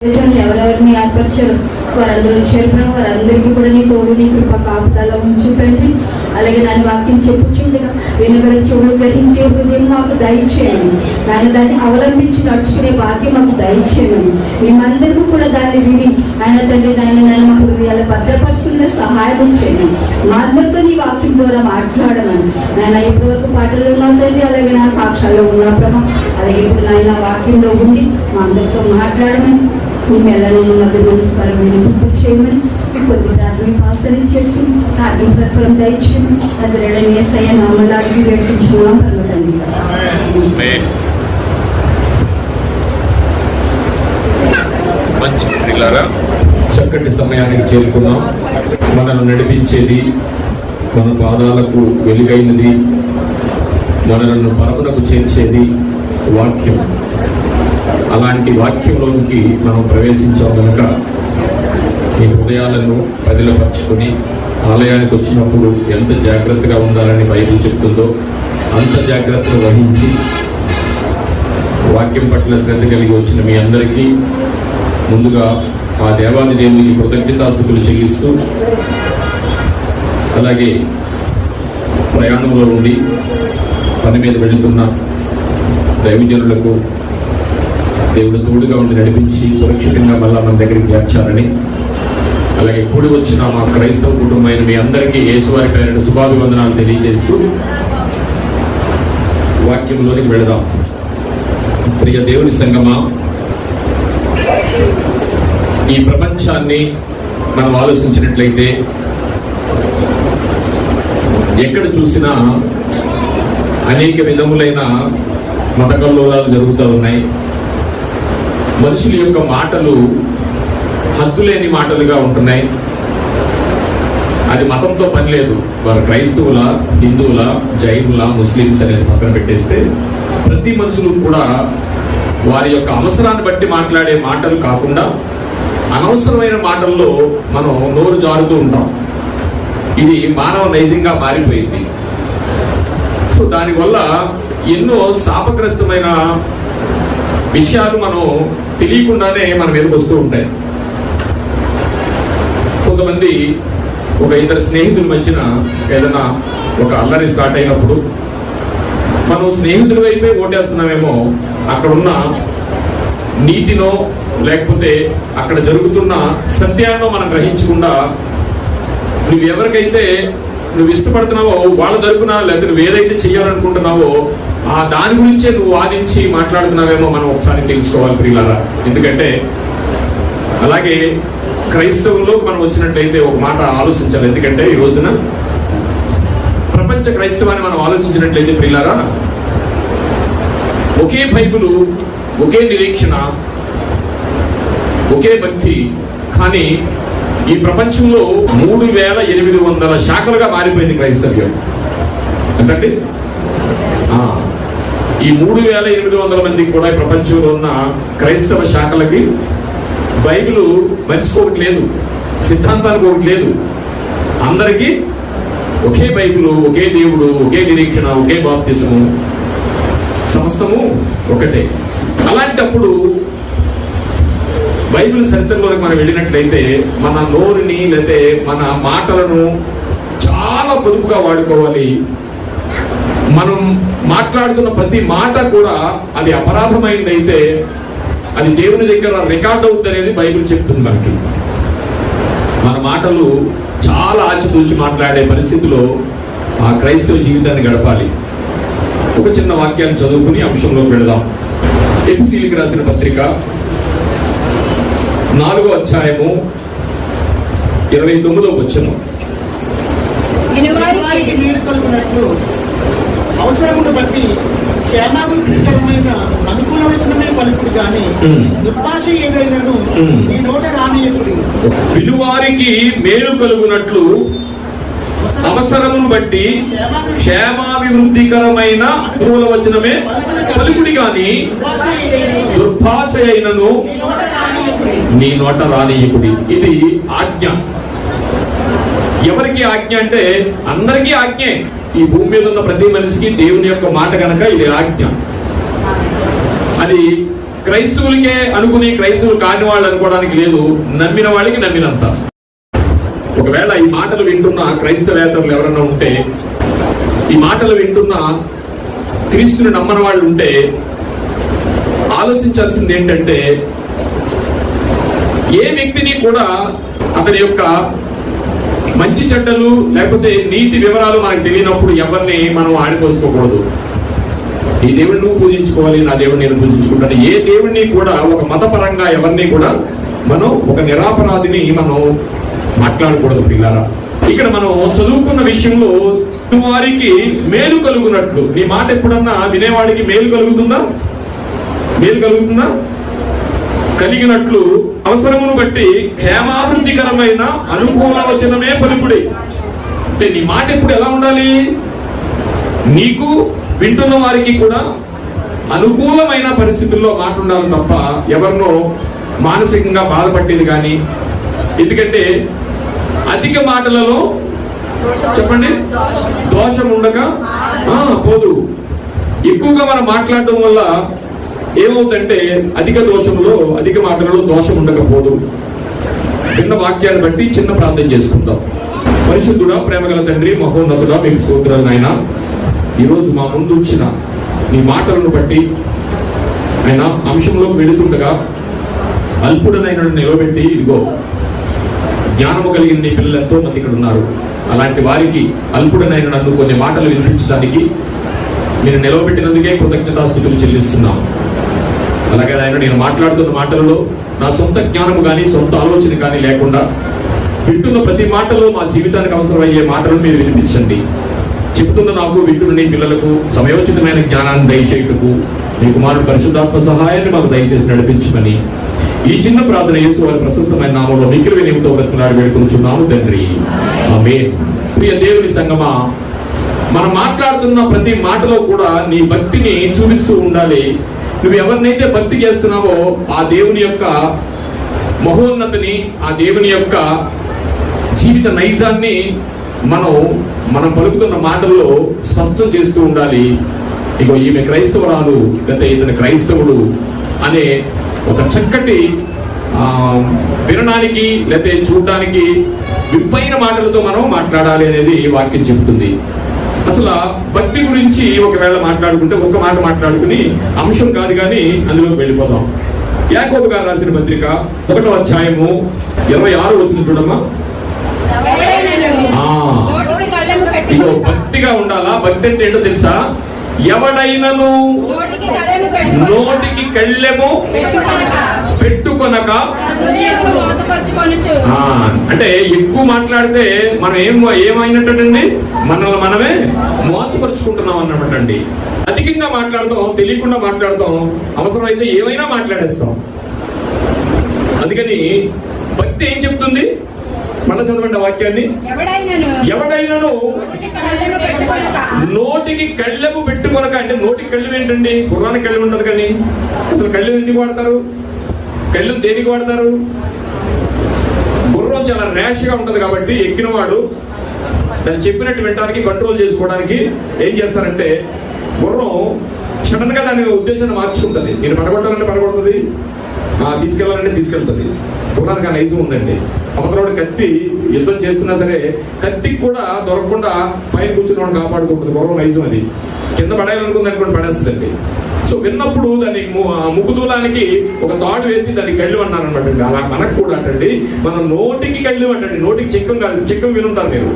ఎవరెవరిని ఏర్పరిచారు వారందరూ చేరుకున్న వారందరికీ కూడా నీ తోడు నీ కృప కాపుదల ఉంచుతండి. అలాగే నన్ను వాక్యం చెప్పుచుండగా వెనుకల చెవులు గ్రహించే హృదయం మాకు దయచేయండి. ఆయన దాన్ని అవలంబించి నడుచుకునే భాగ్యం మాకు దయచేయండి. మేమందరూ కూడా దాన్ని విని ఆయన తండ్రి నన్ను మా హృదయాలు భద్రపరచుకునే సహాయం చేయండి. మా అందరితో నీ వాక్యం ద్వారా మాట్లాడమని ఆయన ఇప్పటివరకు పాటలు ఉన్నావు తండ్రి, అలాగే నా సాక్ష్యాల్లో ఉన్న ప్రభావం, అలాగే ఇప్పుడు నాయన వాక్యంలో ఉండి మా అందరితో మాట్లాడమని మీ మెల్లని మధ్య మనస్పరమైన చేయమని కొద్ది ప్రాథమిక ఆచరించు ప్రాథమిక ప్రతిఫలం దయచేయమని అతని ఏసయ్య నామలాగి వేడుకుంటున్నాం పర్వతండి. మంచి ప్రియులారా, చక్కటి సమయానికి చేరుకున్నాం. మనల్ని నడిపించేది, మన పాదాలకు వెలుగైనది, మనలను పరమునకు చేర్చేది వాక్యం. అలాంటి వాక్యంలోనికి మనం ప్రవేశించాం కనుక ఈ హృదయాలను పదిలపరుచుకొని ఆలయానికి వచ్చినప్పుడు ఎంత జాగ్రత్తగా ఉండాలని బైబిల్ చెప్తుందో అంత జాగ్రత్తలు వహించి వాక్యం పట్ల శ్రద్ధ కలిగి వచ్చిన మీ అందరికీ ముందుగా ఆ దేవాది దేవునికి కృతజ్ఞతాస్తుతులు చెల్లిస్తూ, అలాగే ప్రయాణంలో ఉండి పని మీద వెళుతున్న దైవజనులకు దేవుడు తోడుగా ఉండి నడిపించి సురక్షితంగా మళ్ళా మన దగ్గరికి చేర్చాలని, అలాగే కూడి వచ్చిన మా క్రైస్తవ కుటుంబమైన మీ అందరికీ యేసువారి పేరిట శుభాభివందనాలు తెలియజేస్తూ వాక్యంలోనికి వెళదాం. ప్రియ దేవుని సంగమా, ఈ ప్రపంచాన్ని మనం ఆలోచించినట్లయితే ఎక్కడ చూసినా అనేక విధములైన మత కల్లోలాలు జరుగుతూ ఉన్నాయి. మనుషుల యొక్క మాటలు హద్దులేని మాటలుగా ఉంటున్నాయి. అది మతంతో పని లేదు. వారు క్రైస్తవుల, హిందువుల, జైనుల, ముస్లిమ్స్ అనేది పక్కన పెట్టేస్తే ప్రతి మనుషులు కూడా వారి యొక్క అవసరాన్ని బట్టి మాట్లాడే మాటలు కాకుండా అనవసరమైన మాటల్లో మనం నోరు జారుతూ ఉంటాం. ఇది మానవ నైజంగా మారిపోయింది. సో దానివల్ల ఎన్నో శాపగ్రస్తమైన విషయాలు మనం తెలియకుండానే మన మీదకి వస్తూ ఉంటాయి. కొంతమంది ఒక ఇద్దరు స్నేహితుల మధ్యన ఏదైనా ఒక అల్లరి స్టార్ట్ అయినప్పుడు మనం స్నేహితుల వైపే ఓటేస్తున్నామేమో, అక్కడున్న నీతినో లేకపోతే అక్కడ జరుగుతున్న సత్యాన్నో మనం గ్రహించకుండా నువ్వు ఎవరికైతే నువ్వు ఇష్టపడుతున్నావో వాళ్ళ తరపున, లేకపోతే నువ్వు ఏదైతే చేయాలనుకుంటున్నావో ఆ దాని గురించే నువ్వు వాదించి మాట్లాడుతున్నావేమో మనం ఒకసారి తెలుసుకోవాలి ప్రియులారా. ఎందుకంటే అలాగే క్రైస్తవుల్లో మనం వచ్చినట్లయితే ఒక మాట ఆలోచించాలి. ఎందుకంటే ఈ రోజున ప్రపంచ క్రైస్తవాన్ని మనం ఆలోచించినట్లయితే ప్రియులారా, ఒకే బైబిలు, ఒకే నిరీక్షణ, ఒకే భక్తి, కానీ ఈ ప్రపంచంలో 3800 శాఖలుగా మారిపోయింది క్రైస్తవ్యం. ఎంతండి? ఈ 3800 మందికి కూడా ఈ ప్రపంచంలో ఉన్న క్రైస్తవ శాఖలకి బైబిల్ మంచుకోవట్లేదు లేదు, సిద్ధాంతానికి ఒకటి లేదు. అందరికీ ఒకే బైబిల్, ఒకే దేవుడు, ఒకే నిరీక్షణ, ఒకే బాప్తిసము, సమస్తము ఒకటే. అలాంటప్పుడు బైబిల్ సత్యంలోకి మనం వెళ్ళినట్లయితే మన నోరుని లేకపోతే మన మాటలను చాలా పొదుపుగా వాడుకోవాలి. మనం మాట్లాడుతున్న ప్రతి మాట కూడా అది అపరాధమైందైతే అది దేవుని దగ్గర రికార్డ్ అవుతుంది అనేది బైబిల్ చెప్తుంది మనకి. మన మాటలు చాలా ఆచితూచి మాట్లాడే పరిస్థితిలో ఆ క్రైస్తవ జీవితాన్ని గడపాలి. ఒక చిన్న వాక్యాన్ని చదువుకుని అంశంలోకి వెళదాం. ఎఫెసీయులకు రాసిన పత్రిక 4వ అధ్యాయము 29వ వచనం. అవసరమును బట్టి క్షేమాభివృద్ధికరమైన అనుకూల వచనమే పలుకుడు గాని దుర్భాష ఏదైనాను మీ నోట రానియకుడి. వినువారికి మేలు కలుగునట్లు అవసరమును బట్టి క్షేమాభివృద్ధికరమైన అనుకూల వచనమే పలుకుడి గాని దుర్భాష అయినను నీ నోట రానియకుడి. ఇది ఆజ్ఞ. ఎవరికి ఆజ్ఞ అంటే అందరికీ ఆజ్ఞే. ఈ భూమి మీద ఉన్న ప్రతి మనిషికి దేవుని యొక్క మాట కనుక ఇది ఆజ్ఞ. అది క్రైస్తవులకే అనుకుని క్రైస్తవులు కాని వాళ్ళు అనుకోవడానికి లేదు, నమ్మిన వాళ్ళకి నమ్మినంత. ఒకవేళ ఈ మాటలు వింటున్న క్రైస్తవేతరులు ఎవరైనా ఉంటే, ఈ మాటలు వింటున్న క్రీస్తుని నమ్మని వాళ్ళు ఉంటే ఆలోచించాల్సింది ఏంటంటే, ఏ వ్యక్తిని కూడా అతని యొక్క మంచి చెడ్డలు లేకపోతే నీతి వివరాలు మనకు తెలియనప్పుడు ఎవరిని మనం ఆడిపోసుకోకూడదు. ఈ దేవుడిని నువ్వు పూజించుకోవాలి, నా దేవుడిని నేను పూజించుకుంటాను. ఏ దేవుడిని కూడా ఒక మతపరంగా ఎవరిని కూడా మనం ఒక నిరాపరాధిని మనం మాట్లాడకూడదు పిల్లారా. ఇక్కడ మనం చదువుకున్న విషయంలో వారికి మేలు కలుగునట్లు, నీ మాట ఎప్పుడన్నా వినేవాడికి మేలు కలుగుతుందా? మేలు కలుగుతుందా? కలిగినట్లు అవసరమును బట్టి క్షేమాభివృద్ధికరమైన అనుకూల వచనమే పలుకుడి. అంటే నీ మాట ఎప్పుడు ఎలా ఉండాలి? నీకు వింటున్న వారికి కూడా అనుకూలమైన పరిస్థితుల్లో మాట ఉండాలి తప్ప ఎవరినో మానసికంగా బాధపట్టేది కానీ. ఎందుకంటే అధిక మాటలలో చెప్పండి దోషం ఉండగా పోదు. ఎక్కువగా మనం మాట్లాడటం వల్ల ఏమవుతుందంటే అధిక మాటలలో దోషం ఉండకపోదు. విన్న వాక్యాన్ని బట్టి చిన్న ప్రార్థన చేసుకుందాం. పరిశుద్ధుడా, ప్రేమగల తండ్రి, మహోన్నతుడా, మీకు స్తోత్రాలు నాయనా. ఈరోజు మా ముందు వచ్చిన నీ మాటలను బట్టి ఆయన అంశంలోకి వెళుతుండగా అల్పుడనైన నిలబెట్టి, ఇదిగో జ్ఞానము కలిగిన నీ పిల్లలు ఎంతో మంది ఇక్కడ ఉన్నారు. అలాంటి వారికి అల్పుడనైన నన్ను కొన్ని మాటలు వినిపించడానికి మీరు నిలవబెట్టినందుకే కృతజ్ఞతాస్తుతులు చెల్లిస్తున్నాం. అలాగే ఆయన నేను మాట్లాడుతున్న మాటలలో నా సొంత జ్ఞానము కానీ సొంత ఆలోచన కానీ లేకుండా వింటున్న ప్రతి మాటలో మా జీవితానికి అవసరమయ్యే మాటలను మీరు వినిపించండి. చెబుతున్న నాకు, వింటున్న నీ పిల్లలకు సమయోచితమైన జ్ఞానాన్ని దయచేయుటకు నీ కుమారుడు పరిశుద్ధాత్మ సహాయాన్ని మాకు దయచేసి నడిపించమని ఈ చిన్న ప్రార్థన యేసు వారి ప్రశస్తమైన నామంలో మిక్కిలి వినయంతో బ్రతిమలాడి వేడుకొనుచున్నాము తండ్రి, ఆమేన్. ప్రియ దేవుని సంగమా, మనం మాట్లాడుతున్న ప్రతి మాటలో కూడా నీ భక్తిని చూపిస్తూ ఉండాలి. నువ్వు ఎవరినైతే భక్తి చేస్తున్నావో ఆ దేవుని యొక్క మహోన్నతిని, ఆ దేవుని యొక్క జీవిత నైజాన్ని మనం పలుకుతున్న మాటల్లో స్పష్టం చేస్తూ ఉండాలి. ఇగో ఈమె క్రైస్తవురాలు, లేకపోతే ఇతని క్రైస్తవుడు అనే ఒక చక్కటి వినడానికి లేకపోతే చూడడానికి విప్పైన మాటలతో మనం మాట్లాడాలి అనేది వాక్యం చెబుతుంది. అసలు భక్తి గురించి ఒకవేళ మాట్లాడుకుంటే ఒక్క మాట మాట్లాడుకుని అంశం కాదు కానీ అందులోకి వెళ్ళిపోదాం. యాకోబు గారు రాసిన పత్రిక 1వ అధ్యాయము 26వ వచనం చూడమ్మా. ఇదో భక్తిగా ఉండాలా. భక్తి అంటే ఏంటో తెలుసా? ఎవడైనను నోటికి కళ్ళెము పెట్టుకొనక, అంటే ఎక్కువ మాట్లాడితే మనం ఏమైనట్టండి, మనల్ని మనమే మోసపరుచుకుంటున్నాం అన్నమాట అండి. అధికంగా మాట్లాడతాం, తెలియకుండా మాట్లాడతాం, అవసరమైతే ఏమైనా మాట్లాడేస్తాం. అందుకని భక్తి ఏం చెప్తుంది? మళ్ళా చదవండి వాక్యాన్ని. ఎవడైనను నోటికి కళ్ళెము పెట్టుకొనక, అంటే నోటికి కళ్ళెం ఏంటండి? గుర్రానికి కళ్ళెం ఉంటది కానీ అసలు కళ్ళెం ఎందుకు వాడతారు? కళ్ళెం దేనికి వాడతారు? గుర్రం చాలా ర్యాష్ గా ఉంటది కాబట్టి ఎక్కినవాడు దాన్ని చెప్పినట్టు వినడానికి, కంట్రోల్ చేసుకోవడానికి ఏం చేస్తారంటే గుర్రం సడన్ గా దాని ఉద్దేశాన్ని మార్చుకుంటది. నేను పడగొట్టాలంటే పడగొడుతుంది, తీసుకెళ్లాలంటే తీసుకెళ్తుంది. గుర్రానికి ఆ నైజం ఉందండి. అవతలవాడు కత్తి యుద్ధం చేస్తున్నా సరే కత్తికి కూడా దొరకకుండా పైన కూర్చున్న కాపాడుకుంటుంది. గుర్రం నైజం అది. కింద పడేయాలనుకుంది అనుకోండి, పడేస్తుందండి. సో విన్నప్పుడు దాన్ని ముక్కుదూలానికి ఒక తాడు వేసి దానికి కళ్ళు అన్నారు అనమాట. అలా మనకు కూడా అంటండి, మనం నోటికి కళ్ళు అంటండి. నోటికి చిక్కం కాదు, చిక్కం వినుంటారు మీరు.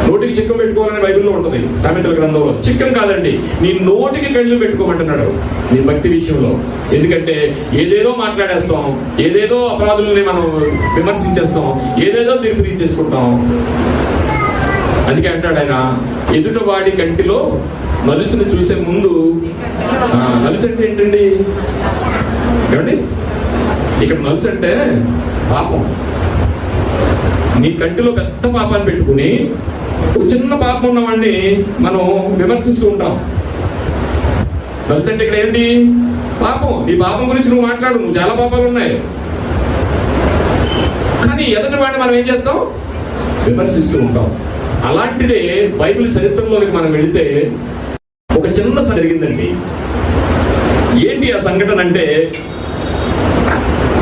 నోటికి చిక్కం పెట్టుకోవాలని బైబిల్లో ఉంటుంది, సామెతల గ్రంథంలో. చిక్కం కాదండి, నీ నోటికి కళ్ళు పెట్టుకోమంటున్నాడు నీ భక్తి విషయంలో. ఎందుకంటే ఏదేదో మాట్లాడేస్తాం, ఏదేదో అపరాధుల్ని మనం విమర్శించేస్తాం, ఏదేదో తీర్పు తీర్చేసుకుంటాం. అందుకే అంటాడు ఆయన, ఎదుట వాడి కంటిలో నలుసుని చూసే ముందు. నలుసు అంటే ఏంటండి? ఏమండి, ఇక్కడ నలుసు అంటే పాపం. నీ కంటిలో పెద్ద పాపాన్ని పెట్టుకుని ఒక చిన్న పాపం ఉన్నవాడిని మనం విమర్శిస్తూ ఉంటాం. నలుసు అంటే ఇక్కడ ఏంటి? పాపం. నీ పాపం గురించి నువ్వు మాట్లాడు, నువ్వు చాలా పాపాలు ఉన్నాయి. కానీ ఎదుటి వాడిని మనం ఏం చేస్తాం? విమర్శిస్తూ ఉంటాం. అలాంటిదే బైబిల్ చరిత్రలోకి మనం వెళితే ఒక చిన్న జరిగిందండి. ఏంటి ఏమిటి ఆ సంఘటన అంటే,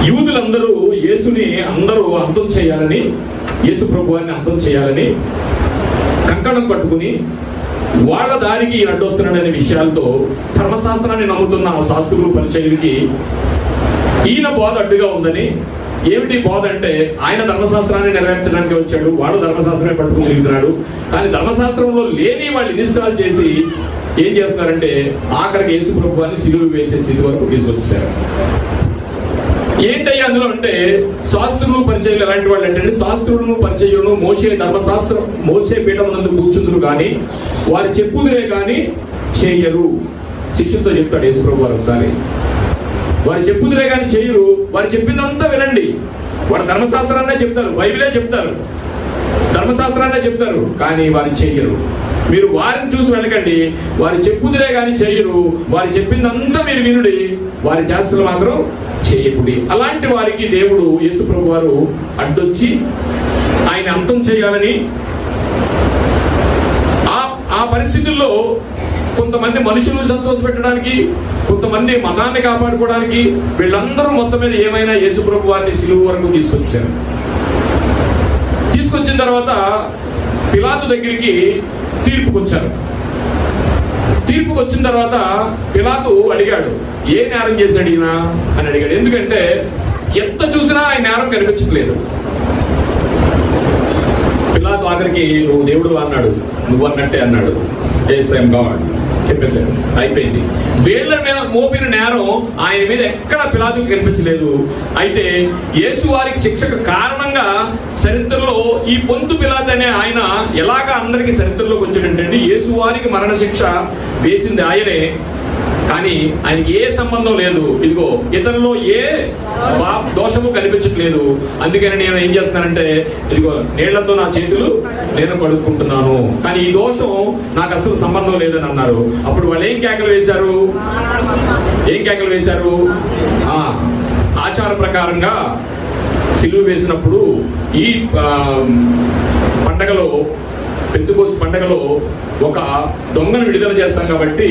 యూదులందరూ యేసుని అందరూ అంతం చేయాలని, యేసు ప్రభువాన్ని అంతం చేయాలని కంకణం కట్టుకుని వాళ్ళ దారికి ఈయన అడ్డొస్తున్నాడనే విషయాలతో ధర్మశాస్త్రాన్ని నమ్ముతున్న ఆ శాస్త్రులు పరిచయులకి ఈయన బోధ అడ్డుగా ఉందని. ఏమిటి బోధ అంటే, ఆయన ధర్మశాస్త్రాన్ని నెరవేర్చడానికి వచ్చాడు, వాడు ధర్మశాస్త్రమే పట్టుకుని తిరుగుతున్నాడు. కానీ ధర్మశాస్త్రంలో లేని వాళ్ళు ఇన్స్టాల్ చేసి ఏం చేస్తున్నారంటే ఆఖరికి యేసు ప్రభువాన్ని సిలువ వేసే స్థితి వరకు తీసుకొచ్చారు. ఏంటయ్యా అందులో అంటే, శాస్త్రులు పరిచయులు ఎలాంటి వాళ్ళు అంటే, శాస్త్రులను పరిచయులను మోసే పీఠం నందు కూర్చుందురు కానీ వారు చెప్పుదురే కానీ చేయరు. శిష్యులతో చెప్తాడు యేసు ప్రభు వారు ఒకసారి, వారు చెప్పుదురే కానీ చేయరు, వారు చెప్పిందంతా వినండి. వాడు ధర్మశాస్త్రాన్నే చెప్తారు, బైబిలే చెప్తారు, ధర్మశాస్త్రాన్నే చెప్తారు, కానీ వారు చెయ్యరు. మీరు వారిని చూసి వెళ్ళకండి, వారు చెప్పుదురే కానీ చెయ్యరు, వారు చెప్పిందంతా మీరు వినుడి, వారి చేష్టలు మాత్రం చేయకుడి. అలాంటి వారికి దేవుడు యేసు ప్రభు వారు అడ్డొచ్చి ఆయన అంతం చేయాలని, ఆ పరిస్థితుల్లో కొంతమంది మనుషులను సంతోషపెట్టడానికి, కొంతమంది మతాన్ని కాపాడుకోవడానికి, వీళ్ళందరూ మొత్తం మీద ఏమైనా యేసు ప్రభు వారిని సిలువ వరకు తీసుకొచ్చారు. తీసుకొచ్చిన తర్వాత పిలాతు దగ్గరికి తీర్పుకు వచ్చారు. తీర్పుకు వచ్చిన తర్వాత పిలాతు అడిగాడు, ఏ నేరం చేశాడు ఈయన అని అడిగాడు. ఎందుకంటే ఎంత చూసినా ఆయన నేరం కనిపించట్లేదు. పిలాతు ఆఖరికి నువ్వు దేవుడు అన్నాడు, నువ్వు అన్నట్టే అన్నాడు, yes I am God చెప్పేశాడు, అయిపోయింది. వీళ్ళ మీద మోపిన నేరం ఆయన మీద ఎక్కడ పిలాతుకి కనిపించలేదు. అయితే యేసు వారికి శిక్షకు కారణంగా చరిత్రలో ఈ పొంతు పిలాతు అనే ఆయన ఎలాగా అందరికి చరిత్రలోకి వచ్చాడంటే, యేసు వారికి మరణ శిక్ష వేసింది ఆయనే, కానీ ఆయనకి ఏ సంబంధం లేదు. ఇదిగో ఇతరులో ఏ దోషము కనిపించట్లేదు. అందుకని నేను ఏం చేస్తానంటే, ఇదిగో నీళ్లతో నా చేతులు నేను కడుక్కుంటున్నాను, కానీ ఈ దోషం నాకు అసలు సంబంధం లేదని అన్నారు. అప్పుడు వాళ్ళు ఏం కేకలు వేశారు? ఆచార ప్రకారంగా సిలువ వేసినప్పుడు ఈ పండగలో, పెంతెకోస్తు పండగలో ఒక దొంగను విడుదల చేస్తాం కాబట్టి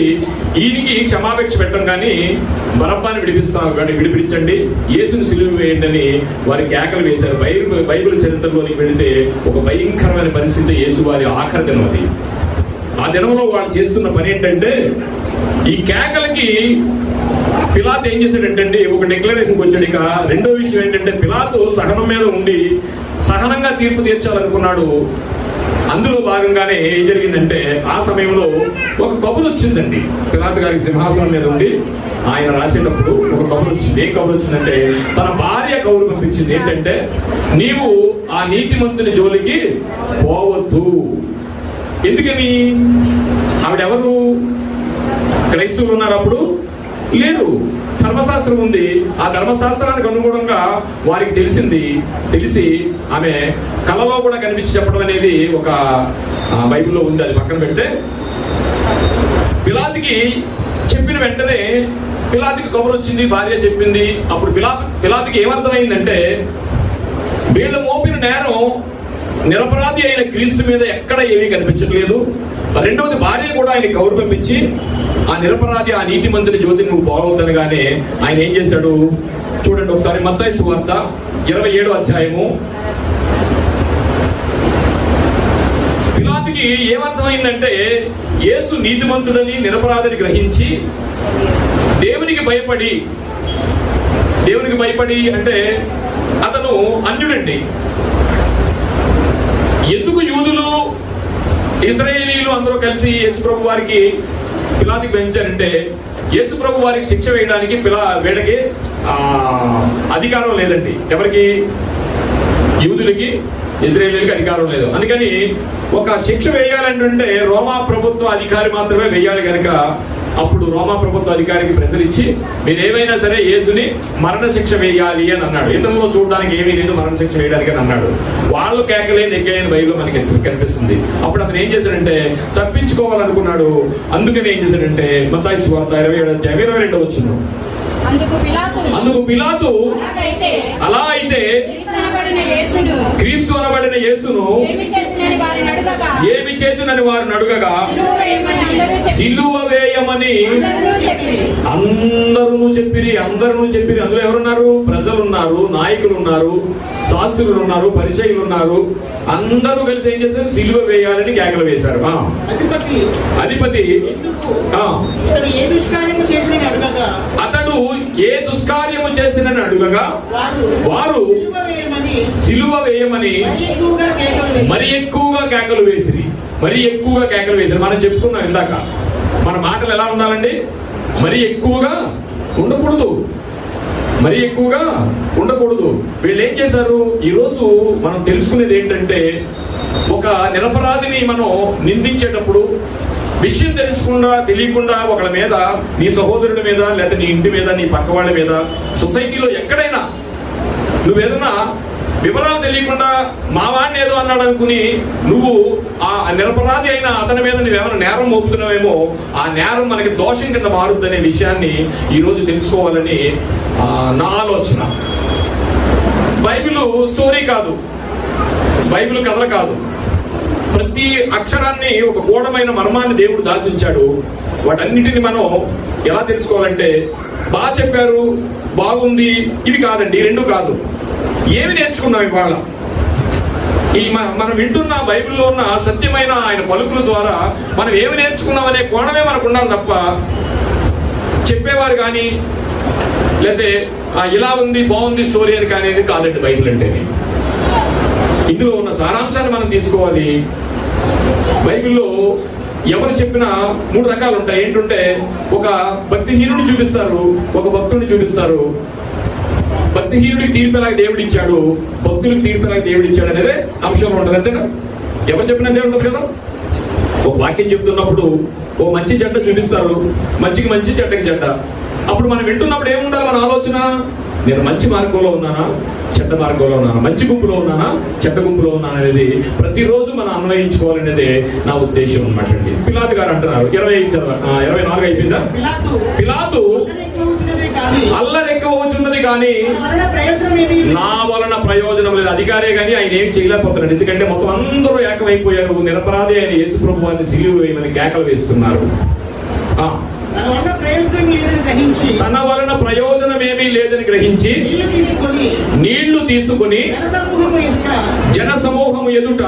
ఈయనకి క్షమాపేక్ష పెట్టం, కానీ బరబ్బాని విడిపించండి, యేసుని సిలువ వేయండి అని వారి కేకలు వేశారు. బైబిల్ చరిత్రలోనికి వెళితే ఒక భయంకరమైన పరిస్థితి యేసు వారి ఆఖరి దినం అది. ఆ దినంలో వాళ్ళు చేస్తున్న పని ఏంటంటే, ఈ కేకలకి పిలాతు ఏం చేశాడంటే ఒక డిక్లరేషన్కి వచ్చాడు. ఇక రెండో విషయం ఏంటంటే, పిలాతు సహనం మీద ఉండి సహనంగా తీర్పు తీర్చాలనుకున్నాడు. అందులో భాగంగానే ఏం జరిగిందంటే, ఆ సమయంలో ఒక కబురు వచ్చిందండి పిలాతు గారికి. సింహాసనం మీద ఉండి ఆయన రాసేటప్పుడు ఒక కబురు వచ్చింది. ఏం కబురు వచ్చిందంటే, తన భార్య కబురు పంపించింది. ఏంటంటే, నీవు ఆ నీతిమంతుని జోలికి పోవద్దు. ఎందుకని? ఆవిడెవరు? క్రైస్తవులు ఉన్నారు అప్పుడు? లేరు. ధర్మశాస్త్రం ఉంది. ఆ ధర్మశాస్త్రానికి అనుగుణంగా వారికి తెలిసి ఆమె కళలో కూడా కనిపించి చెప్పడం అనేది ఒక బైబిల్లో ఉంది, అది పక్కన పెడితే. పిలాతుకి చెప్పిన వెంటనే పిలాతుకి కబురు వచ్చింది, భార్య చెప్పింది. అప్పుడు పిలాతుకి ఏమర్థమైందంటే, వీళ్ళు మోపిన నేరం నిరపరాధి అయిన క్రీస్తు మీద ఎక్కడ ఏమీ కనిపించట్లేదు. రెండవది, భార్య కూడా ఆయన కబురు పంపించి ఆ నిరపరాధి, ఆ నీతిమంతుని జ్యోతిని నువ్వు బాగవుతానుగానే ఆయన ఏం చేశాడు చూడండి ఒకసారి. మత్తయి సువార్త 27వ అధ్యాయము. పిలాతుకి ఏమర్థమైందంటే, యేసు నీతిమంతుడని నిరపరాధిని గ్రహించి దేవునికి భయపడి అంటే అతను అన్యుడండి. ఎందుకు యూదులు ఇశ్రాయేలీయులు అందరూ కలిసి యేసు ప్రభు వారికి పిలాతుకి పెంచారంటే, యేసు ప్రభు వారికి శిక్ష వేయడానికి వీళ్ళకి అధికారం లేదండి. ఎవరికి? యూదులకి, ఇశ్రాయేలీయులకి అధికారం లేదు. అందుకని ఒక శిక్ష వేయాలంటే రోమా ప్రభుత్వ అధికారి మాత్రమే వేయాలి కనుక అప్పుడు రోమా ప్రభుత్వ అధికారికి ప్రెషర్ ఇచ్చి మీరు ఏమైనా సరే యేసుని మరణ శిక్ష వేయాలి అని అన్నాడు. ఇతరులో చూడడానికి ఏమీ లేదు, మరణ శిక్ష వేయడానికి అని అన్నాడు. వాళ్ళు కేకలేని ఎక్కలేని బైబిల్లో మనకి కనిపిస్తుంది. అప్పుడు అతను ఏం చేశాడంటే తప్పించుకోవాలనుకున్నాడు. అందుకని ఏం చేశాడంటే మత్తయి సువార్త 27:22 వచ్చింది. అందుకు పిలాతు అలా అయితే క్రీస్తు అనబడిన యేసును ఏమి చేతునని వారు అడుగగా సిలువ వేయమని అందరూ చెప్పిరి. అందులో ఎవరున్నారు? ప్రజలున్నారు, నాయకులు ఉన్నారు, శాస్త్రులు ఉన్నారు, పరిచయులు ఉన్నారు. అందరూ కలిసి ఏం చేశారు? సిలువ వేయాలని కేకలు వేశారు. అధిపతి అతడు ఏ దుష్కార్యము చేసినని అడుగగా వారు సిలువ వేయమని మరి ఎక్కువగా కేకలు వేసిరి. మనం చెప్పుకున్నాం ఇందాక, మన మాటలు ఎలా ఉండాలండి? మరి ఎక్కువగా ఉండకూడదు. వీళ్ళు ఏం చేశారు? ఈరోజు మనం తెలుసుకునేది ఏంటంటే, ఒక నిరపరాధిని మనం నిందించేటప్పుడు విషయం తెలియకుండా ఒకళ్ళ మీద, నీ సహోదరుడి మీద, లేదా నీ ఇంటి మీద, నీ పక్క వాళ్ళ మీద, సొసైటీలో ఎక్కడైనా నువ్వేదన్నా వివరాలు తెలియకుండా మా వాడిని ఏదో అన్నాడు అనుకుని నువ్వు ఆ నిరపరాధి అయిన అతని మీద నువ్వేమైనా నేరం మోపుతున్నావేమో, ఆ నేరం మనకి దోషం కింద మారుద్దనే విషయాన్ని ఈరోజు తెలుసుకోవాలని నా ఆలోచన. బైబిల్ స్టోరీ కాదు, బైబిల్ కథలు కాదు. ప్రతి అక్షరాన్ని ఒక గూఢమైన మర్మాన్ని దేవుడు దాచించాడు. వాటన్నిటిని మనం ఎలా తెలుసుకోవాలంటే, బాగా చెప్పారు, బాగుంది, ఇవి కాదండి, ఈ రెండు కాదు. ఏమి నేర్చుకున్నాం ఇవాళ? మనం వింటున్న బైబిల్లో ఉన్న సత్యమైన ఆయన పలుకుల ద్వారా మనం ఏమి నేర్చుకున్నాం అనే కోణమే మనకు ఉండాలి తప్ప, చెప్పేవారు కానీ లేకపోతే ఇలా ఉంది, బాగుంది స్టోరీ అని కానీ కాదండి బైబిల్ అంటే. ఇందులో ఉన్న సారాంశాన్ని మనం తీసుకోవాలి. బైబిల్లో ఎవరు చెప్పినా 3 రకాలు ఉంటాయి. ఏంటంటే, ఒక భక్తిహీనుడిని చూపిస్తారు, ఒక భక్తుడిని చూపిస్తారు. భక్తిహీనుడికి తీర్పేలాగా దేవుడు ఇచ్చాడు, భక్తులకు తీర్పేలాగా దేవుడు ఇచ్చాడు అనేది అంశంలో ఉంటుంది. అంతేనా? ఎవరు చెప్పినా ఉంటుంది కదా. ఒక వాక్యం చెప్తున్నప్పుడు ఓ మంచి చెడ్డ చూపిస్తారు, మంచికి మంచి, చెడ్డకి చెడ్డ. అప్పుడు మనం వింటున్నప్పుడు ఏముండాలి మన ఆలోచన? నేను మంచి మార్గంలో ఉన్నానా, చెడ్డ మార్గంలో ఉన్నానా, మంచి గుంపులో ఉన్నానా, చెడ్డ గుంపులో ఉన్నానా అనేది ప్రతిరోజు మనం అన్వయించుకోవాలనేది నా ఉద్దేశం అన్నమాట అండి. పిలాతు గారు అంటున్నారు, 24 అయిపోయిందా? పిలాతు అల్లరి ఎక్కువ అవుతున్నది కానీ నా వలన ప్రయోజనం లేదు. అధికారే కానీ ఆయన ఏం చేయలేకపోతున్నాడు. ఎందుకంటే మొత్తం అందరూ ఏకమైపోయారు. నిరపరాధి అయిన యేసు ప్రభు వారిని సిలువ వేయమని కేకలు వేస్తున్నారు. తన వలన ప్రయోజనం ఏమీ లేదని గ్రహించి నీళ్లు తీసుకుని జన సమూహము ఎదుట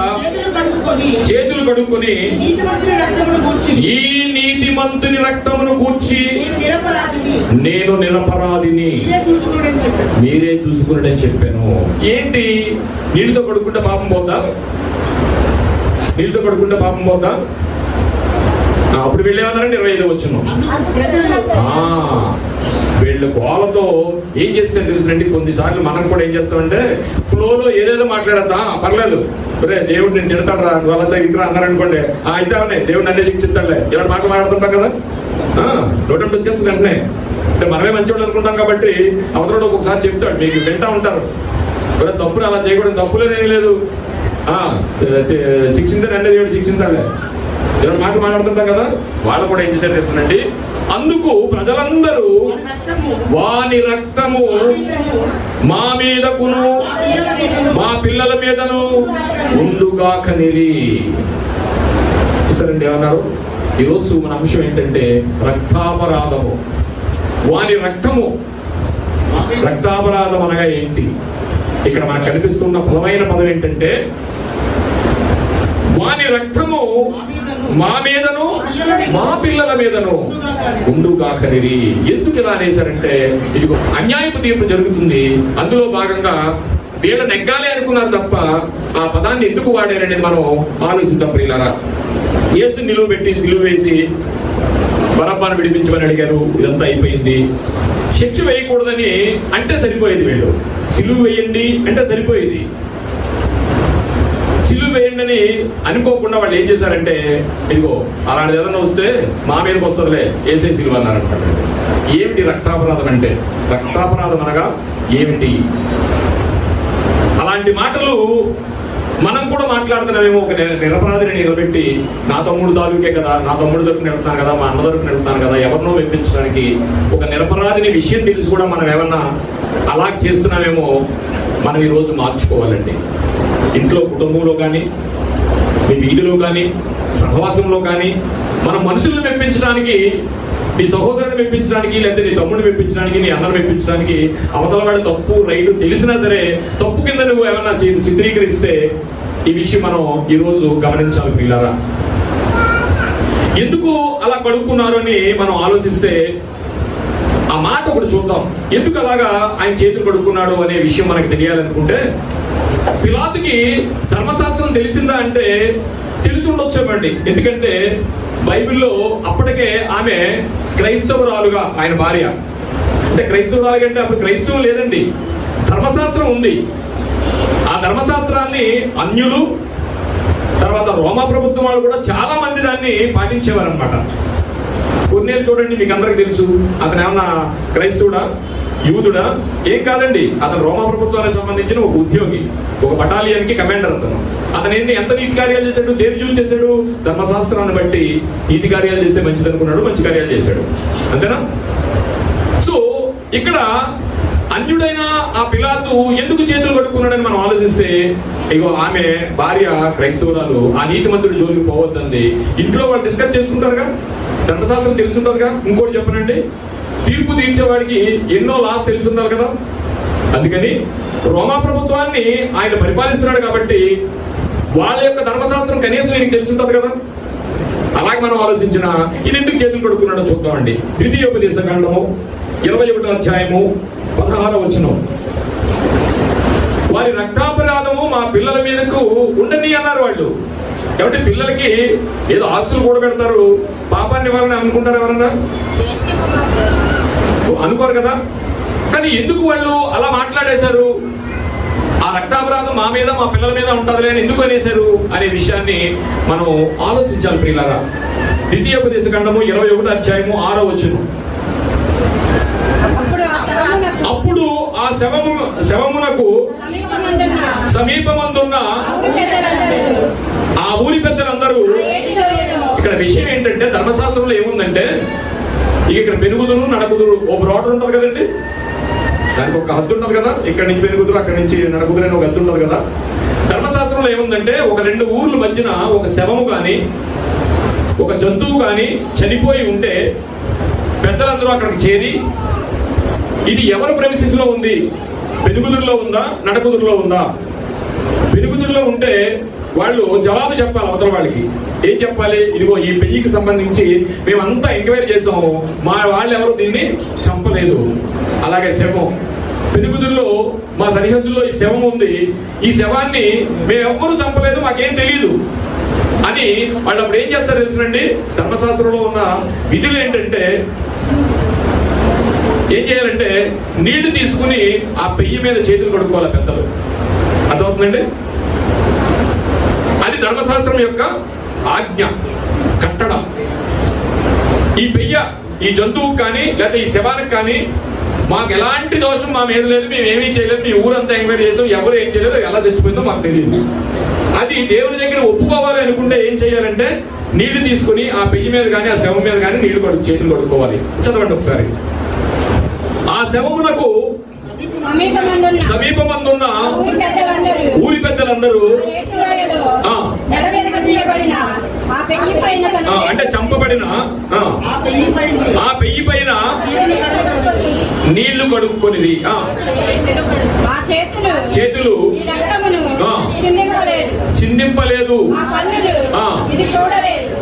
చేతులు కడుక్కొని ఈ నీతిమంతుని రక్తమును కూర్చి నేను నిరపరాధిని, మీరే చూసుకున్నాడని చెప్పాను. ఏంటి? నీళ్ళతో కడుక్కుంటే పాపం పోద్దా? అప్పుడు వెళ్ళేవాళ్ళంటే 25 వచ్చిన వీళ్ళు గోలతో ఏం చేస్తారు తెలుసునండి. కొన్నిసార్లు మనం కూడా ఏం చేస్తామంటే, ఫ్లోలో ఏదేదో మాట్లాడతా, పర్లేదు రే దేవుడు నేను తిడతాడు రా, నువ్వు అలా చరిత్ర అన్నారనుకోండి, అయితే అవునే దేవుడు నన్నే శిక్షిస్తాడులే, ఇలా మాట మాట్లాడుతుంటాం కదా, నోటంటే వచ్చేస్తుంది వెంటనే. అంటే మనమే మంచివాళ్ళు అనుకుంటాం కాబట్టి అవతల ఒకసారి చెప్తాడు, మీకు వింటా ఉంటారు, తప్పులు అలా చేయకూడదు, తప్పులేదేమీ లేదు, శిక్షించే నన్నే దేవుడు శిక్షిస్తాడులే, ఇలా మాట మాట్లాడుతుంటాం కదా. వాళ్ళు కూడా ఏం చేశారు తెలుసునండి, అందుకు ప్రజలందరూ వాని రక్తము మా మీదకును మా పిల్లల మీదను ఉండుగాకనిరి. చూసారండి ఏమన్నారు? ఈరోజు మన అంశం ఏంటంటే రక్తాపరాధము. వాని రక్తము, రక్తాపరాధం అనగా ఏంటి? ఇక్కడ మనకు కనిపిస్తున్న బలమైన పదం ఏంటంటే, వాని రక్తము మా మీదను మా పిల్లల మీదను ఉండుగాకనిరి. ఎందుకు ఇలా అనేసారంటే, ఇది అన్యాయపు తీర్పు జరుగుతుంది, అందులో భాగంగా వీళ్ళ నెగ్గాలి అనుకున్నారు తప్ప ఆ పదాన్ని ఎందుకు వాడారనేది మనం ఆలోచిద్దాం ప్రియులారా. యేసు నిలువ పెట్టి సిలువ వేసి బరబ్బను విడిపించమని అడిగారు, ఇదంతా అయిపోయింది. శిక్ష వేయకూడదని అంటే సరిపోయేది, వీళ్ళు సిలువ వేయండి అంటే సరిపోయేది. సిలువ వేయండి అని అనుకోకుండా వాళ్ళు ఏం చేశారంటే, ఇదిగో అలాంటిది ఏదైనా వస్తే మా మీదకి వస్తుందిలే, ఏసే సిలువ అన్నారనమాట. ఏమిటి రక్తాపరాధం అంటే? రక్తాపరాధం అనగా ఏమిటి? అలాంటి మాటలు మనం కూడా మాట్లాడుతున్నామేమో. ఒక నిరపరాధిని నిలబెట్టి, నా తమ్ముడు తాలూకే కదా, నా తమ్ముడు తరపున వెళ్తున్నాను కదా, మా అన్న తరపున వెళ్తున్నాను కదా, ఎవరినో వెప్పించడానికి ఒక నిరపరాధిని విషయం తెలిసి కూడా మనం ఏమన్నా అలా చేస్తున్నామేమో. మనం ఈరోజు మార్చుకోవాలండి. ఇంట్లో, కుటుంబంలో కానీ, మీ వీధిలో కానీ, సహవాసంలో కానీ మనం మనుషులను మెప్పించడానికి, నీ సహోదరుని మెప్పించడానికి, లేకపోతే నీ తమ్ముడిని మెప్పించడానికి, నీ అన్నను మెప్పించడానికి అవతల వాడు తప్పు రైట్ తెలిసినా సరే తప్పు కింద నువ్వు ఏమన్నా చిత్రీకరిస్తే ఈ విషయం మనం ఈరోజు గమనించాలి ప్రియులారా. ఎందుకు అలా కడుక్కున్నారు అని మనం ఆలోచిస్తే ఆ మాట ఒకటి చూద్దాం. ఎందుకు అలాగా ఆయన చేతులు కడుక్కున్నాడు అనే విషయం మనకు తెలియాలనుకుంటే, పిలాతుకి ధర్మశాస్త్రం తెలిసిందా అంటే తెలిసి ఉండొచ్చేమండి. ఎందుకంటే బైబిల్లో అప్పటికే ఆమె క్రైస్తవురాలుగా, ఆయన భార్య అంటే క్రైస్తవురాలు అంటే అప్పుడు క్రైస్తవం లేదండి, ధర్మశాస్త్రం ఉంది. ఆ ధర్మశాస్త్రాన్ని అన్యులు, తర్వాత రోమా ప్రభుత్వం వాళ్ళు కూడా చాలా మంది దాన్ని పాటించేవారు అనమాట. కొన్నేళ్ళు చూడండి, మీకు అందరికి తెలుసు, అతను ఏమన్నా క్రైస్తవుడా, యూదుడా? ఏం కాదండి, అతను రోమా ప్రభుత్వానికి సంబంధించిన ఒక ఉద్యోగి, ఒక బటాలియన్ కి కమాండర్. అతను ఎంత నీతి కార్యాలు చేశాడు, దేని చూసి చేశాడు? ధర్మశాస్త్రాన్ని బట్టి నీతి కార్యాలు చేస్తే మంచిది అనుకున్నాడు, మంచి కార్యాలు చేశాడు, అంతేనా? సో ఇక్కడ అన్యుడైన ఆ పిలాతు ఎందుకు చేతులు కట్టుకున్నాడని మనం ఆలోచిస్తే, ఇగో ఆమె భార్య క్రైస్తవురాలు, ఆ నీతిమంతుడి జోలికి పోవద్దండి. ఇంట్లో వాళ్ళు డిస్కస్ చేసుకుంటారుగా, ధర్మశాస్త్రం తెలుసుంటారుగా. ఇంకోటి చెప్పనండి, తీర్పు తీర్చేవాడికి ఎన్నో లాస్ తెలుసుంటారు కదా. అందుకని రోమా ప్రభుత్వాన్ని ఆయన పరిపాలిస్తున్నాడు కాబట్టి వాళ్ళ యొక్క ధర్మశాస్త్రం కనీసం ఈయనకి తెలుసుంటది కదా. అలాగే మనం ఆలోచించిన ఇది ఎందుకు చేతులు కడుక్కున్నాడో చూద్దామండి. ద్వితీయోపదేశ కాండము 21వ అధ్యాయము 16వ వచనం. వారి రక్తాపరాధము మా పిల్లల మీదకు ఉండని అన్నారు వాళ్ళు. కాబట్టి పిల్లలకి ఏదో ఆస్తులు కూడా పెడతారు, పాపాన్ని ఎవరన్నా అనుకుంటారు, ఎవరన్నా అనుకోరు కదా. కానీ ఎందుకు వాళ్ళు అలా మాట్లాడేశారు? ఆ రక్తాపరాధం మా మీద, మా పిల్లల మీద ఉంటుందిలే అని ఎందుకు అనేశారు అనే విషయాన్ని మనం ఆలోచించాలి ప్రియులారా. ద్వితీయోపదేశ కాండము 21వ అధ్యాయము 6వ వచనం. అప్పుడు ఆ శవమునకు సమీపమందున్న ఆ ఊరి పెద్దలందరూ, ఇక్కడ విషయం ఏంటంటే ధర్మశాస్త్రంలో ఏముందంటే, ఇక్కడ పెనుగుదురు నడకుదురు ఒక రోడ్డు ఉంటుంది కదండి, దానికి ఒక హద్దు ఉంటుంది కదా. ఇక్కడ నుంచి పెనుగుదురు, అక్కడి నుంచి నడకుదురు అని ఒక హద్దు ఉంటుంది కదా. ధర్మశాస్త్రంలో ఏముందంటే, ఒక 2 ఊర్ల మధ్యన ఒక శవము కానీ ఒక జంతువు కానీ చనిపోయి ఉంటే పెద్దలందరూ అక్కడికి చేరి, ఇది ఎవరు ప్రెమిసిస్ లో ఉంది, పెనుగుదురులో ఉందా, నడకుదురులో ఉందా? పెనుగుదురులో ఉంటే వాళ్ళు జవాబు చెప్పాలి అవతల వాళ్ళకి. ఏం చెప్పాలి? ఇదిగో ఈ పెళ్లికి సంబంధించి మేమంతా ఎంక్వైరీ చేసాము, మా వాళ్ళు ఎవరు దీన్ని చంపలేదు. అలాగే శవం పెనుగుదురులో మా సరిహద్దుల్లో ఈ శవం ఉంది, ఈ శవాన్ని మేమెవ్వరూ చంపలేదు, మాకేం తెలియదు అని వాళ్ళు అప్పుడు ఏం చేస్తారు తెలుసునండి? ధర్మశాస్త్రంలో ఉన్న విధులు ఏంటంటే, ఏం చేయాలంటే నీళ్లు తీసుకుని ఆ పెయ్యి మీద చేతులు కడుక్కోవాలి పెద్దలు. అర్థమవుతుందండి? అది ధర్మశాస్త్రం యొక్క ఆజ్ఞ, కట్టడ. ఈ పెయ్య ఈ జంతువుకి కానీ లేకపోతే ఈ శవానికి కానీ మాకు ఎలాంటి దోషం మా మీద లేదు, మేము ఏమీ చేయలేదు, మీ ఊరంతా ఎంక్వైరీ చేసాం, ఎవరు ఏం చేయలేదు, ఎలా చచ్చిపోయిందో మాకు తెలియదు. అది దేవుని దగ్గర ఒప్పుకోవాలి అనుకుంటే ఏం చేయాలంటే, నీళ్లు తీసుకుని ఆ పెయ్యి మీద కానీ ఆ శవం మీద కానీ చేతులు కడుక్కోవాలి. చదవండి ఒకసారి. ఆ శవమునకు సమీపమందున్న ఊరి పెద్దలందరూ, అంటే చంపబడిన ఆ పెయ్యి పైన నీళ్లు కడుక్కొనిది. చేతులు చిందింపలేదు,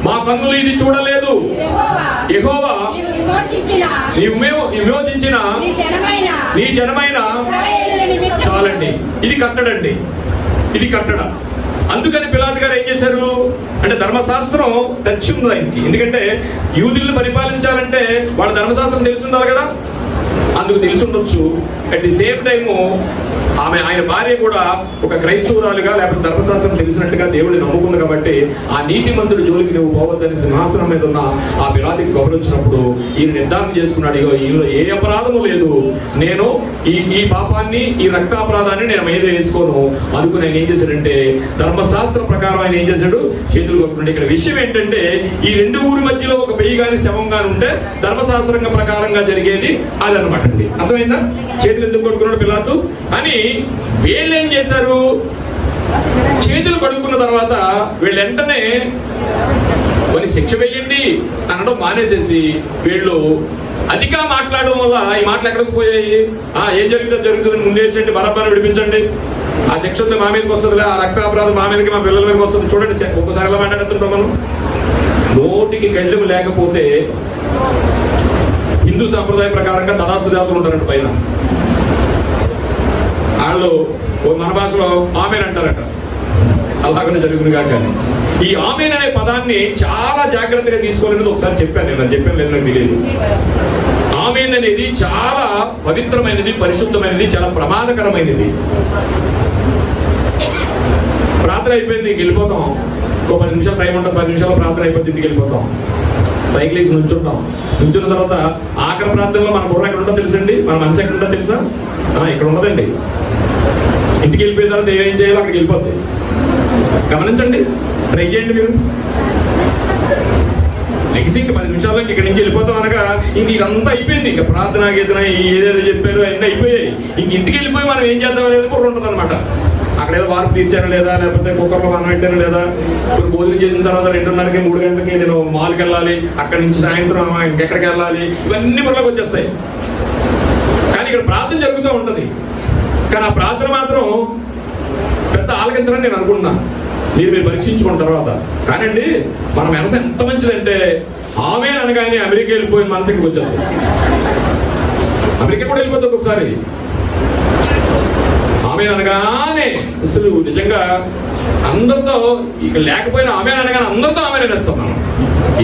మా కన్నులు ఇది చూడలేదు. యెహోవా నీవు విమోచించిన నీ జనమైన చాలండి. ఇది కట్టడండి, ఇది కట్టడ. అందుకని పిలాతు గారు ఏం చేశారు అంటే, ధర్మశాస్త్రం టచ్ ఉంది ఆయనకి. ఎందుకంటే యూదుల్ని పరిపాలించాలంటే వాళ్ళ ధర్మశాస్త్రం తెలిసి ఉండాలి కదా. అందుకు తెలిసి ఉండొచ్చు. అట్ ది సేమ్ టైము ఆయన భార్య కూడా ఒక క్రైస్తవురాలుగా లేకపోతే ధర్మశాస్త్రం తెలిసినట్టుగా దేవుడిని నమ్ముకుంది కాబట్టి ఆ నీతిమంతుడి జోలికి నువ్వు పోవద్దని సింహాసనం మీద ఉన్న ఆ పిలాతుకి గౌరవించినప్పుడు ఈయన నిర్ధారణ చేసుకున్నాడు, ఇగో ఈయనలో ఏ అపరాధము లేదు, నేను ఈ పాపాన్ని, ఈ రక్తాపరాధాన్ని నేను మీద వేసుకోను అనుకుని ఆయన ఏం చేశాడంటే ధర్మశాస్త్రం ప్రకారం ఆయన ఏం చేశాడు, చేతులు కొట్టుకుంటే. ఇక్కడ విషయం ఏంటంటే, ఈ 2 ఊరి మధ్యలో ఒక పెయ్యి కానీ శవం కానీ ఉంటే ధర్మశాస్త్రంగా ప్రకారంగా జరిగేది అదనమాట అండి. అర్థమైందా? చేతులు ఎందుకు కొట్టుకున్నాడు పిలాతు అని. వీళ్ళు ఏం చేశారు, చేతులు కడుక్కున్న తర్వాత వీళ్ళు వెంటనే మరి శిక్ష వేయండి అనడం మానేసేసి వీళ్ళు అధిక మాట్లాడడం వల్ల ఈ మాటలు ఎక్కడికి పోయాయి? ఏం జరుగుతుంది ముందేసేయండి, బరాబర్ విడిపించండి, ఆ శిక్ష వస్తే మా మీదకి వస్తుందిలే, ఆ రక్త అపరాధం మా మీదకి, మా పిల్లల మీదకి వస్తుంది. చూడండి ఒక్కసారి ఎలా మాట్లాడుతుంటాం మనం. నోటికి కళ్ళెము లేకపోతే హిందూ సాంప్రదాయ ప్రకారంగా తదాస్తు జాతులు ఉంటారంట పైన. వాళ్ళు మన భాషలో ఆమెన్ అంటారట. అలాగనే జరుగుతుంది కాక ఈ ఆమెన్ అనే పదాన్ని చాలా జాగ్రత్తగా తీసుకోవాలనేది ఒకసారి చెప్పాను నేను. చెప్పాను లేదు నాకు తెలియదు. ఆమెన్ అనేది చాలా పవిత్రమైనది, పరిశుద్ధమైనది, చాలా ప్రమాదకరమైనది. ప్రార్థన అయిపోయింది, ఇంటికి వెళ్ళిపోతాం. ఇంకో 10 నిమిషాలు టైం ఉంటుంది, 10 నిమిషాలు ప్రార్థన అయిపోతుంది, ఇంటికి వెళ్ళిపోతాం. పైకి లేచి నుంచుంటాం. నుంచున్న తర్వాత ఆఖరి ప్రార్థనలో మన బుర్ర ఎక్కడ ఉంటుందో తెలుసండి, మన మనసు ఎక్కడ ఉంటుందో తెలుసా? ఇక్కడ ఉండదండి. ఇంటికి వెళ్ళిపోయిన తర్వాత ఏం చేయాలో అక్కడికి వెళ్ళిపోద్ది. గమనించండి, ట్రై చేయండి మీరు. నెక్స్ట్ ఇంక 10 నిమిషాల్లో ఇక్కడ నుంచి వెళ్ళిపోతాం అనగా ఇంక ఇదంతా అయిపోయింది. ఇంకా ప్రార్థన గీతన ఏదేదో చెప్పారు అన్నీ అయిపోయాయి. ఇంక ఇంటికి వెళ్ళిపోయి మనం ఏం చేద్దాం అనేది కూడా ఉంటుంది అనమాట. అక్కడ ఏదో వార్పు తీర్చాను లేదా, లేకపోతే కుక్కర్లో అన్నం పెట్టాను లేదా, ఇప్పుడు భోజనం చేసిన తర్వాత 2:30కి 3 గంటలకి నేను మాల్కి వెళ్ళాలి, అక్కడి నుంచి సాయంత్రం ఇంకెక్కడికి వెళ్ళాలి, ఇవన్నీ మనలోకి వచ్చేస్తాయి. కానీ ఇక్కడ ప్రార్థన జరుగుతూ ఉంటుంది. కానీ ఆ ప్రార్థన మాత్రం పెద్ద ఆలకించాలని నేను అనుకుంటున్నాను. మీరు పరీక్షించుకున్న తర్వాత. కానండి మన మనసు ఎంత మంచిదంటే ఆమె అనగానే అమెరికా వెళ్ళిపోయిన మనసు ఇక్కడికి వచ్చేది. అమెరికా కూడా వెళ్ళిపోతుంది ఒకసారి. ఆమె అనగానే అసలు నిజంగా అందరితో ఇక లేకపోయినా ఆమె అనగానే అందరితో ఆమె నేనేస్తాం మనం.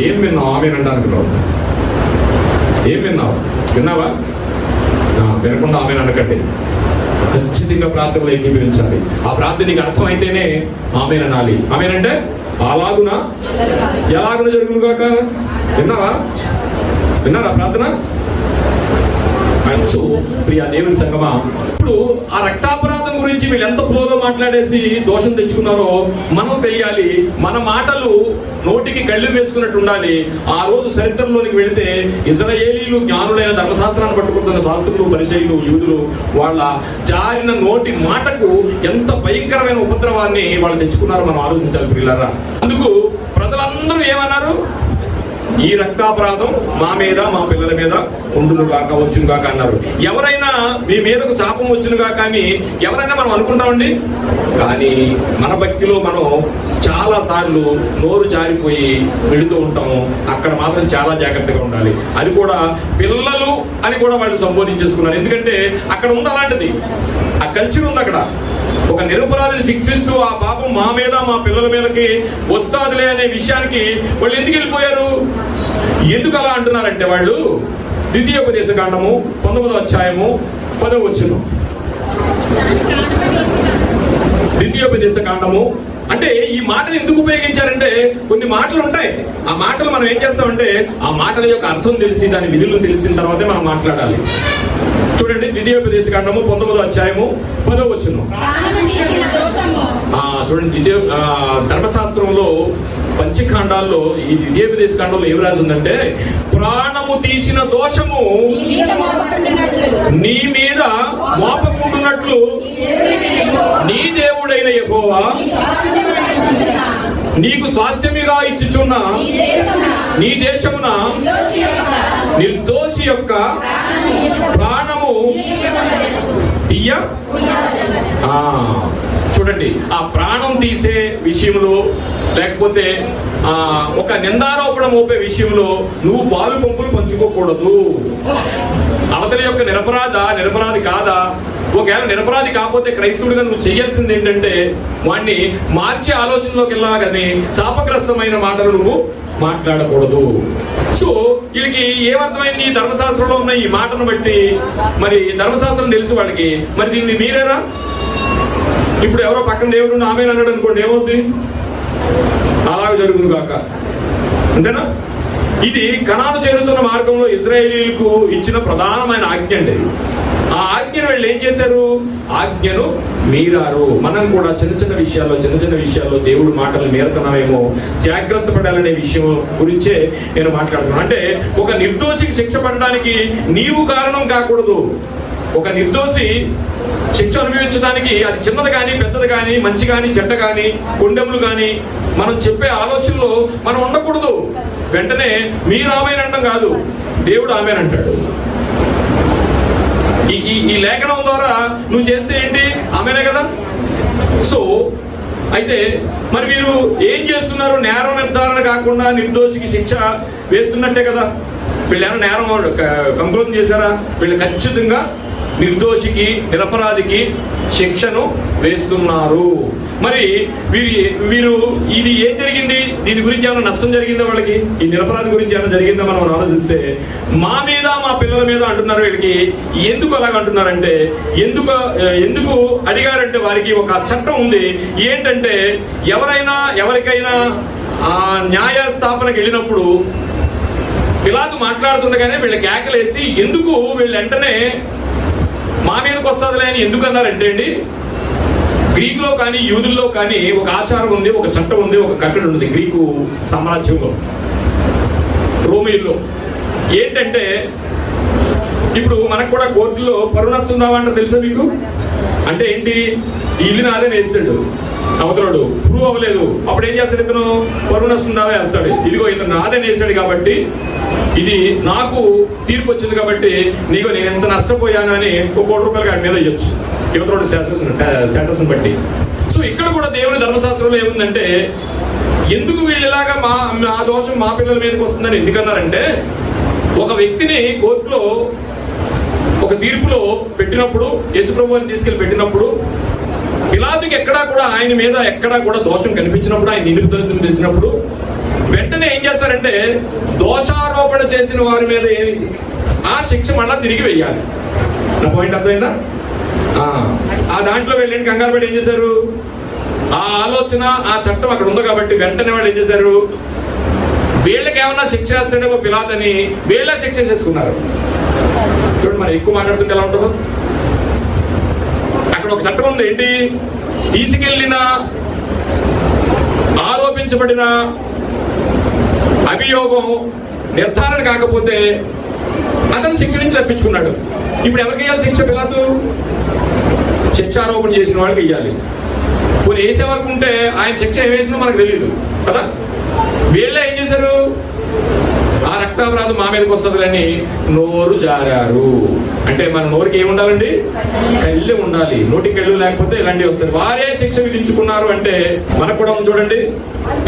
ఏం విన్నావు ఆమె అనడానికి? ఏం విన్నావు? విన్నావా? వినకుండా ఆమె అనకండి. ఖచ్చితంగా ప్రార్థనలో ఏకీభవించాలి. ఆ ప్రార్థన నీకు అర్థమైతేనే ఆమెన్ అనాలి. ఆమెనంటే అలాగునా ఎలాగున జరుగును కాక. విన్నారా ప్రార్థన? ప్రియా దేవుని సంగమా, ఇప్పుడు ఆ రక్తాపరాధం గురించి వీళ్ళు ఎంత ఫ్లోలో మాట్లాడేసి దోషం తెచ్చుకున్నారో మనం తెలియాలి. మన మాటలు నోటికి కళ్ళు వేసుకున్నట్టు ఉండాలి. ఆ రోజు చరిత్రలోనికి వెళితే ఇజ్రాయేలీలు జ్ఞానులైన ధర్మశాస్త్రాన్ని పట్టుకుంటున్న శాస్త్రులు, పరిసయ్యులు, యూదులు వాళ్ళ జారిన నోటి మాటకు ఎంత భయంకరమైన ఉపద్రవాన్ని వాళ్ళు తెచ్చుకున్నారో మనం ఆలోచించాలి ప్రియులారా. అందుకు ప్రజలందరూ ఏమన్నారు? ఈ రక్తాపరాధం మా మీద, మా పిల్లల మీద ఉండును కాక, వచ్చును కాక అన్నారు. ఎవరైనా మీ మీదకు శాపం వచ్చును కాక అని ఎవరైనా మనం అనుకుంటామండి. కానీ మన భక్తిలో మనం చాలా సార్లు నోరు జారిపోయి వెళుతూ ఉంటాం. అక్కడ మాత్రం చాలా జాగ్రత్తగా ఉండాలి. అది కూడా పిల్లలు అని కూడా వాళ్ళు సంబోధించేసుకున్నారు. ఎందుకంటే అక్కడ ఉంది అలాంటిది, ఆ కల్చర్ ఉంది అక్కడ. ఒక నిరపరాధిని శిక్షిస్తూ ఆ పాపం మా మీద, మా పిల్లల మీదకి వస్తాదులే అనే విషయానికి వాళ్ళు ఎందుకు వెళ్ళిపోయారు? ఎందుకు అలా అంటున్నారంటే వాళ్ళు ద్వితీయోపదేశకాండము 19వ అధ్యాయము 10వ వచనం. ద్వితీయోపదేశకాండము అంటే ఈ మాటలు ఎందుకు ఉపయోగించారంటే కొన్ని మాటలు ఉంటాయి. ఆ మాటలు మనం ఏం చేస్తామంటే ఆ మాటల యొక్క అర్థం తెలిసి దాని విధులు తెలిసిన తర్వాతే మనం మాట్లాడాలి. చూడండి, ద్వితీయోపదేశకాండము 19వ అధ్యాయము 10వ వచనం. చూడండి, ధర్మశాస్త్రంలో పంచకాండాల్లో ఈ ద్వితీయోపదేశకాండంలో ఏం రాసి ఉందంటే, ప్రాణము తీసిన దోషము నీ మీద మోపకుంటున్నట్లు నీ దేవుడైన యెహోవా నీకు స్వాస్థ్యముగా ఇచ్చుచున్న నీ దేశమున నిర్దోషి యొక్క ప్రాణము తీయ. చూడండి, ఆ ప్రాణం తీసే విషయంలో లేకపోతే ఒక నిందారోపణ మోపే విషయంలో నువ్వు పాలు పంపులు పంచుకోకూడదు. అవతలి యొక్క నిరపరాధి కాదా? ఒకవేళ నిరపరాధి కాకపోతే క్రైస్తవుడిగా నువ్వు చేయాల్సింది ఏంటంటే వాడిని మార్చే ఆలోచనలోకి వెళ్ళాలని శాపగ్రస్తమైన మాటలు నువ్వు మాట్లాడకూడదు. సో వీళ్ళకి ఏమర్థమైంది? ఈ ధర్మశాస్త్రంలో ఉన్న ఈ మాటను బట్టి మరి ధర్మశాస్త్రం తెలుసు వాళ్ళకి. మరి దీన్ని మీరేరా? ఇప్పుడు ఎవరో పక్కన దేవుడు ఆమెను అన్నాడు అనుకోండి, ఏమవుద్ది? అలాగే జరుగును కాక. అంతేనా? ఇది కనాను చేరుతున్న మార్గంలో ఇశ్రాయేలీయులకు ఇచ్చిన ప్రధానమైన ఆజ్ఞ అండి. ఆ ఆజ్ఞను వీళ్ళు ఏం చేశారు? ఆజ్ఞను మీరారు. మనం కూడా చిన్న చిన్న విషయాల్లో దేవుడు మాటలు మీరుతున్నామేమో, జాగ్రత్త పడాలనే విషయం గురించే నేను మాట్లాడుతున్నాను. అంటే ఒక నిర్దోషికి శిక్ష పడడానికి నీవు కారణం కాకూడదు. ఒక నిర్దోషి శిక్ష అనుభవించడానికి అది చిన్నది కానీ పెద్దది కానీ మంచి కానీ చెడ్డ కానీ కొండెములు కానీ మనం చెప్పే ఆలోచనలో మనం ఉండకూడదు. వెంటనే మీరు ఆమెనంటాం కాదు, దేవుడు ఆమెనంటాడు. ఈ లేఖనం ద్వారా నువ్వు చేస్తే ఏంటి? ఆమెనే కదా. సో అయితే మరి వీరు ఏం చేస్తున్నారు? నేరం నిర్ధారణ కాకుండా నిర్దోషికి శిక్ష వేస్తున్నట్టే కదా. వీళ్ళు ఏమైనా నేరం కంక్లూజన్ చేశారా? వీళ్ళు ఖచ్చితంగా నిర్దోషికి నిరపరాధికి శిక్షను వేస్తున్నారు. మరి వీరు ఇది ఏం జరిగింది? దీని గురించి ఏమైనా నష్టం జరిగిందా వాళ్ళకి? ఈ నిరపరాధి గురించి ఏమైనా జరిగిందా మనం ఆలోచిస్తే, మా మీద మా పిల్లల మీద అంటున్నారు. వీళ్ళకి ఎందుకు అలాగ అంటున్నారంటే, ఎందుకు అడిగారంటే వారికి ఒక చట్టం ఉంది. ఏంటంటే ఎవరికైనా న్యాయస్థాపనకి వెళ్ళినప్పుడు పిలాతు మాట్లాడుతుండగానే వీళ్ళ కేకలేసి ఎందుకు వీళ్ళు వెంటనే మా మీదకి వస్తుందిలే అని ఎందుకు అన్నారంటే అండి, గ్రీకులో కానీ యూదుల్లో కానీ ఒక ఆచారం ఉంది, ఒక చట్టం ఉంది, ఒక కట్టడి ఉంది గ్రీకు సామ్రాజ్యంలో, రోమిల్లో. ఏంటంటే ఇప్పుడు మనకు కూడా కోర్టులో పరువు నష్టం దావా తెలుసా మీకు? అంటే ఏంటి? ఇల్లు నాదే వేస్తాడు అవతలడు, ప్రూవ్ అవ్వలేదు, అప్పుడు ఏం చేస్తాడు? ఇతను పరువు నష్టం దావా వేస్తాడు. ఇదిగో ఇతను నాదే వేసాడు కాబట్టి, ఇది నాకు తీర్పు వచ్చింది కాబట్టి నీకు నేను ఎంత నష్టపోయాను అని ఒక ₹1 గారి మీద ఇవ్వచ్చు యువతోడు స్టేటస్ బట్టి. సో ఇక్కడ కూడా దేవుని ధర్మశాస్త్రంలో ఏముందంటే, ఎందుకు వీళ్ళు ఇలాగా మా దోషం మా పిల్లల మీదకి వస్తుందని ఎందుకన్నారంటే, ఒక వ్యక్తిని కోర్టులో ఒక తీర్పులో పెట్టినప్పుడు, యేసుప్రభువుని తీసుకెళ్లి పెట్టినప్పుడు, పిలాతుకి ఎక్కడా కూడా ఆయన మీద ఎక్కడా కూడా దోషం కనిపించినప్పుడు, ఆయన నిందితులను తెలిసినప్పుడు వెంటనే ఏం చేస్తారంటే, దోషారోపణ చేసిన వారి మీద ఆ శిక్ష మళ్ళా తిరిగి వెయ్యాలి. నా పాయింట్ అర్థమైందా? ఆ దాంట్లో వెళ్ళండి కంగారు పడి ఏం చేశారు? ఆ ఆలోచన, ఆ చట్టం అక్కడ ఉంది కాబట్టి వెంటనే వాళ్ళు ఏం చేశారు? వీళ్ళకి ఏమన్నా శిక్ష వేస్తాడేమో పిలాతని వీళ్ళ శిక్ష చేసుకున్నారు. చూడండి, మరి ఎక్కువ మాట్లాడుతుంటే ఎలా ఉంటుందో. అక్కడ ఒక చట్టం ఉంది. ఏంటి? తీసుకెళ్లిన ఆరోపించబడిన అభియోగం నిర్ధారణ కాకపోతే అతను శిక్ష నుంచి తప్పించుకున్నాడు. ఇప్పుడు ఎవరికి ఇవ్వాలి శిక్ష? పిలాతు శిక్షారోపణ చేసిన వాళ్ళకి ఇవ్వాలి. కొన్ని వేసే వరకు ఉంటే ఆయన శిక్ష ఏం వేసినా మనకు తెలియదు కదా. వీళ్ళే ఏం చేశారు? ఆ రక్తాపరాధం మా మీదకి వస్తుందని నోరు జారారు. అంటే మన నోరుకి ఏముండాలండి? కళ్ళు ఉండాలి. నోటికి కళ్ళు లేకపోతే ఇలాంటివి వస్తాయి. వారే శిక్ష విధించుకున్నారు అంటే మనకు కూడా చూడండి,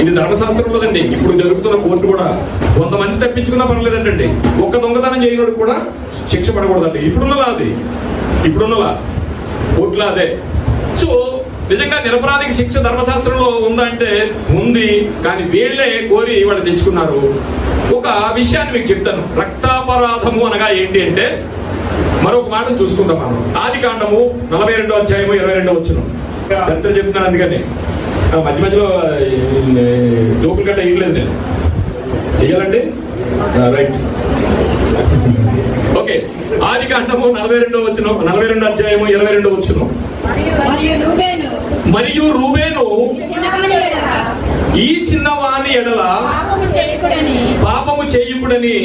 ఇది ధర్మశాస్త్రంలోదండి. ఇప్పుడు జరుగుతున్న కోర్టు కూడా 100 మంది తప్పించుకున్నా పర్లేదంటండి. ఒక్క దొంగతనం చేయనోడు కూడా శిక్ష పడకూడదండి. ఇప్పుడున్నలా కోర్టులో అదే. సో నిజంగా నిరపరాధికి శిక్ష ధర్మశాస్త్రంలో ఉందా అంటే ఉంది. కానీ వీళ్ళే కోరి వాళ్ళు తెచ్చుకున్నారు. ఒక విషయాన్ని మీకు చెప్తాను. రక్తాపరాధము అనగా ఏంటి అంటే, మరొక మాట చూసుకుందాం మనం. ఆదికాండము 42వ అధ్యాయము 22వ వచనం. చరిత్ర చెప్తున్నాను, అందుకని మధ్య మధ్యలో జోకులు గట్ట ఇవ్వలేదు నేను. ఇయ్యాలండి? Right, okay. ఆదికాండము 42వ వచనం, 42వ అధ్యాయము 22వ వచనం. మరియు రూబేను ఈ చిన్నవాని ఎడల పాపము చేయుకుడని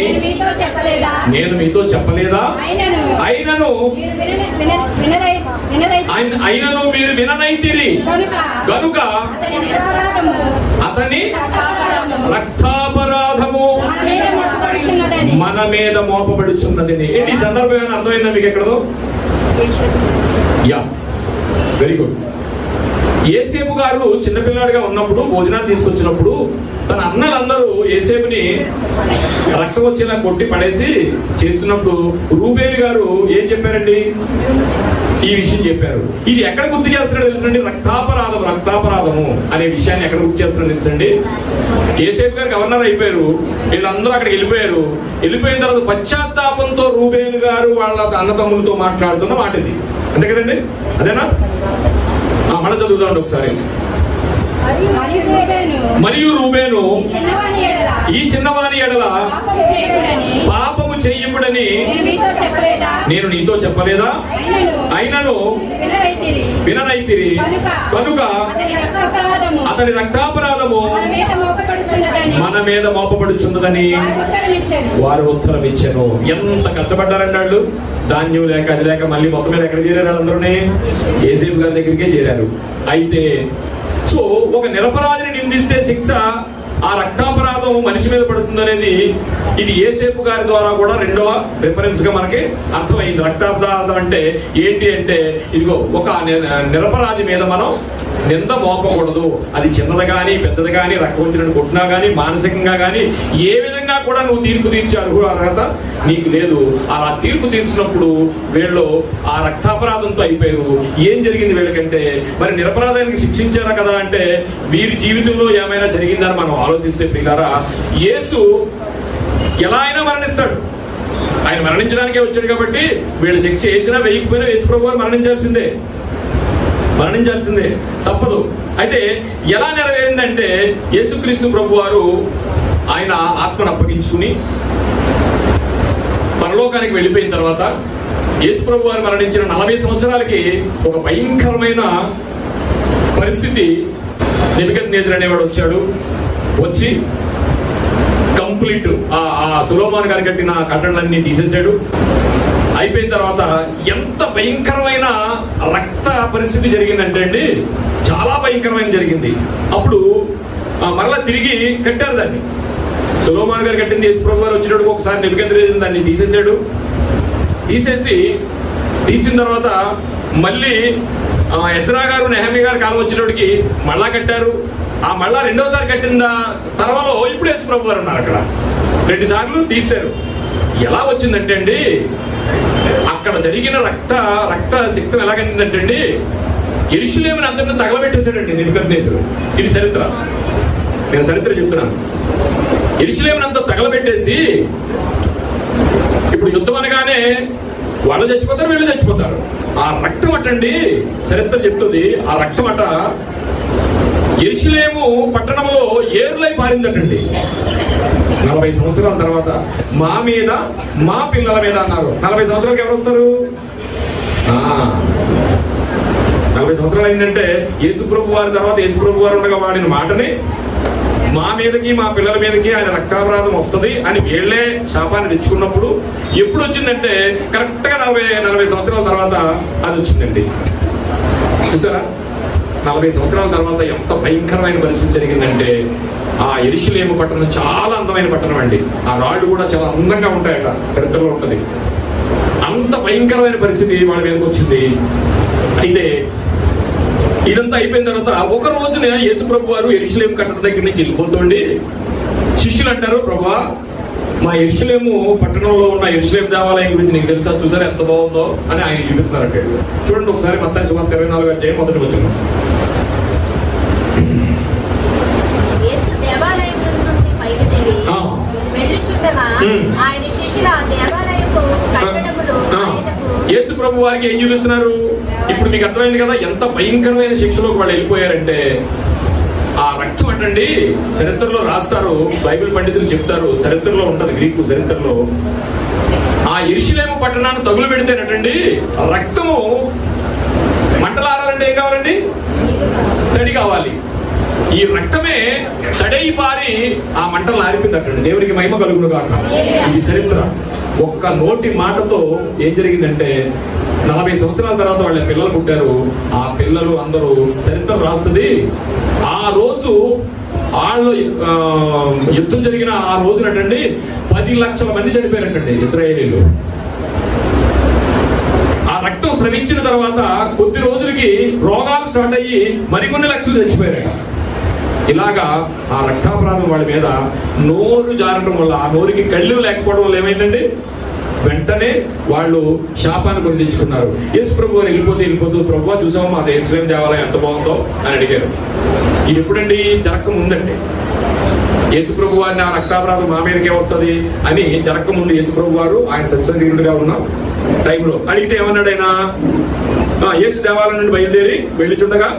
నేను మీతో చెప్పలేదా? అయినను మీరు విననైతిరి గనుక అతని రక్తాపరాధము మన మీద మోపబడుచున్నది. ఏంటి ఈ సందర్భం ఏమైనా అర్థమైందా మీకు ఎక్కడో? Yeah, very good. యేసేపు గారు చిన్నపిల్లాడిగా ఉన్నప్పుడు భోజనాలు తీసుకొచ్చినప్పుడు తన అన్నలందరూ యేసేపుని రక్తం వచ్చేలా కొట్టి పడేసి చేస్తున్నప్పుడు రూబేలు గారు ఏం చెప్పారండి? ఈ విషయం చెప్పారు. ఇది ఎక్కడ గుర్తు చేస్తున్నాడు తెలుసండి? రక్తాపరాధము అనే విషయాన్ని ఎక్కడ గుర్తు చేస్తున్నాడు తెలుసండి? యేసేపు గారు గవర్నర్ అయిపోయారు, వీళ్ళందరూ అక్కడికి వెళ్ళిపోయారు. వెళ్ళిపోయిన తర్వాత పశ్చాత్తాపంతో రూబేలు గారు వాళ్ళ అన్నతమ్ములతో మాట్లాడుతున్న మాట ఇది, అంతే కదండి? అదేనా? మళ్ళీ చదువుతాండి ఒకసారి. మరియు రూబేను ఈ చిన్నవాని ఎడల పాపము చెయ్యకుడని నేను నీతో చెప్పలేదా? అయినను విననైతిరి కనుక అతని రక్తాపరాధము మన మీద మోపబడుచున్నదని వారు ఉత్తరం ఇచ్చాను. ఎంత కష్టపడ్డారండి వాళ్ళు. ధాన్యం లేక అది లేక మళ్ళీ మొత్తం మీద ఎక్కడ చేరారు వాళ్ళందరూనే? యేసేపు గారి దగ్గరికే చేరారు. అయితే సో ఒక నిరపరాధిని నిందిస్తే శిక్ష ఆ రక్తాపరాధం మనిషి మీద పడుతుంది అనేది ఇది యేసేపు గారి ద్వారా కూడా రెండవ రిఫరెన్స్ గా మనకి అర్థమైంది. రక్తాపరాధం అంటే ఏంటి అంటే ఇదిగో ఒక నిరపరాధి మీద మనం నింద మోపకూడదు. అది చిన్నది కానీ పెద్దది కానీ రక్తం వచ్చినట్టు కొట్టినా కానీ మానసికంగా కానీ ఏ విధంగా కూడా నువ్వు తీర్పు తీర్చే అర్హత నీకు లేదు. అలా తీర్పు తీర్చినప్పుడు వీళ్ళు ఆ రక్తాపరాధంతో అయిపోయారు. ఏం జరిగింది వీళ్ళకంటే మరి నిరపరాధానికి శిక్షించారా కదా అంటే వీరి జీవితంలో ఏమైనా జరిగిందని మనం ఆలోచిస్తే ప్రియులారా, యేసు ఎలా అయినా మరణిస్తాడు. ఆయన మరణించడానికే వచ్చాడు కాబట్టి వీళ్ళు శిక్ష వేసినా వేయకపోయినా యేసు ప్రభు వారు మరణించాల్సిందే తప్పదు. అయితే ఎలా నెరవేరిందంటే యేసుక్రీస్తు ప్రభు వారు ఆయన ఆత్మను అప్పగించుకుని పరలోకానికి వెళ్ళిపోయిన తర్వాత యేసు ప్రభు వారు మరణించిన 40 సంవత్సరాలకి ఒక భయంకరమైన పరిస్థితి నెబుకద్నెజరు అనేవాడు వచ్చి కంప్లీట్ ఆ సొలొమోను గారు కట్టిన కట్టడలన్నీ తీసేశాడు. అయిపోయిన తర్వాత ఎంత భయంకరమైన రక్త పరిస్థితి జరిగిందంటే అండి, చాలా భయంకరమైన జరిగింది. అప్పుడు మరలా తిరిగి కట్టారు దాన్ని. సొలొమోను గారు కట్టింది యేసు ప్రభు గారు వచ్చినప్పుడు ఒకసారి నెబుకద్నెజరు దాన్ని తీసిన తర్వాత మళ్ళీ ఎజ్రా గారు నెహెమీయా గారు కాలం వచ్చినప్పటికి మళ్ళా కట్టారు. ఆ మళ్ళా రెండోసారి కట్టిన తర్వాలో ఇప్పుడు యేసు ప్రభు గారు ఉన్నారు అక్కడ. 2 సార్లు తీశారు. ఎలా వచ్చిందంటే అండి, అక్కడ జరిగిన రక్త శక్తం ఎలాగైందంటే అండి, యెరూషలేముని అందరిని తగలబెట్టేశాడండి నెబుకద్నెజరు. ఇది చరిత్ర, నేను చరిత్ర చెప్తున్నాను. యెరూషలేముని అంతా తగలబెట్టేసి ఇప్పుడు యుద్ధం అనగానే వాళ్ళు చచ్చిపోతారు, వీళ్ళు చచ్చిపోతారు. ఆ రక్తం అటండి చరిత్ర చెప్తుంది. ఆ రక్తం అట యెరూషలేము పట్టణంలో ఏరులై పారిందటండి. 40 సంవత్సరాల తర్వాత మా మీద మా పిల్లల మీద అన్నారు. 40 సంవత్సరాలకి ఎవరు వస్తారు? 40 సంవత్సరాలు అయిందంటే యేసు ప్రభు వారి తర్వాత యేసు ప్రభు వారు ఉండగా వాడిన మాటని మా మీదకి మా పిల్లల మీదకి ఆయన రక్తాపరాధం వస్తుంది అని వీళ్లే శాపాన్ని తెచ్చుకున్నప్పుడు ఎప్పుడు వచ్చిందంటే కరెక్ట్ గా 40 సంవత్సరాల తర్వాత అది వచ్చిందండి. చూసారా, 40 సంవత్సరాల తర్వాత ఎంత భయంకరమైన పరిస్థితి జరిగిందంటే ఆ యెరూషలేము పట్టణం చాలా అందమైన పట్టణం అండి. ఆ రాళ్ళు కూడా చాలా అందంగా ఉంటాయట, చరిత్రలో ఉంటది. అంత భయంకరమైన పరిస్థితి వాళ్ళ మీదకి వచ్చింది. అయితే ఇదంతా అయిపోయిన తర్వాత ఒక రోజున యేసు ప్రభు వారు యెరూషలేము కట్టడం దగ్గర నుంచి వెళ్ళిపోతుండి శిష్యులు అంటారు, ప్రభువా మా యెరూషలేము పట్టణంలో ఉన్న యెరూషలేము దేవాలయం గురించి నీకు తెలుసా? చూసారా ఎంత బాగుందో అని ఆయన చూపిస్తున్నారంటే. చూడండి ఒకసారి మత్తయి సువార్త 24వ అధ్యాయం మొదటి వచనం. యేసు ప్రభు వారికి ఏం చూపిస్తున్నారు? ఇప్పుడు మీకు అర్థమైంది కదా ఎంత భయంకరమైన శిక్షలోకి వాళ్ళు వెళ్ళిపోయారంటే. ఆ రక్తం అంటండి చరిత్రలో రాస్తారు, బైబిల్ పండితులు చెప్తారు, చరిత్రలో ఉంటది, గ్రీకు చరిత్రలో. ఆ యెరూషలేము పట్టణాన్ని తగులు పెడితేనటండి రక్తము మంటలారాలంటే ఏం కావాలండి? తడి కావాలి. ఈ రక్తమే తడై పారి ఆ మంటలు ఆరిపోయిందటండి. దేవునికి మహిమ కలుగును గాక. ఇది చరిత్ర. ఒక్క నోటి మాటతో ఏం జరిగిందంటే 40 సంవత్సరాల తర్వాత వాళ్ళ పిల్లలు పుట్టారు. ఆ పిల్లలు అందరూ చరిత్ర రాస్తుంది. ఆ రోజు వాళ్ళు యుద్ధం జరిగిన ఆ రోజునటండి 10 లక్షల మంది చనిపోయారటండి ఇశ్రాయేలీలు. ఆ రక్తం స్రవించిన తర్వాత కొద్ది రోజులకి రోగాలు స్టార్ట్ అయ్యి మరికొన్ని లక్షలు చచ్చిపోయారు. ఇలాగా ఆ రక్తాపరాధం వాళ్ళ మీద నోరు జారడం వల్ల, ఆ నోరుకి కళ్ళు లేకపోవడం వల్ల ఏమైందండి వెంటనే వాళ్ళు శాపాన్ని కొని తెచ్చుకున్నారు. యేసు ప్రభు వారు వెళ్ళిపోతూ ప్రభువా చూసామా మా యెరూషలేము దేవాలయం ఎంత బాగుందో అని అడిగారు. ఇది ఎప్పుడండి? జరక్క ముందండి. యేసు ప్రభు వారిని ఆ రక్తాపరాధం మా మీదకే వస్తుంది అని జరక్క ముందు యేసు ప్రభు వారు ఆయన సత్సంగీయుడిగా ఉన్న టైంలో అడిగితే ఏమన్నాడు ఆయన? యేసు దేవాలయం నుండి బయలుదేరి వెళ్ళిచుండగా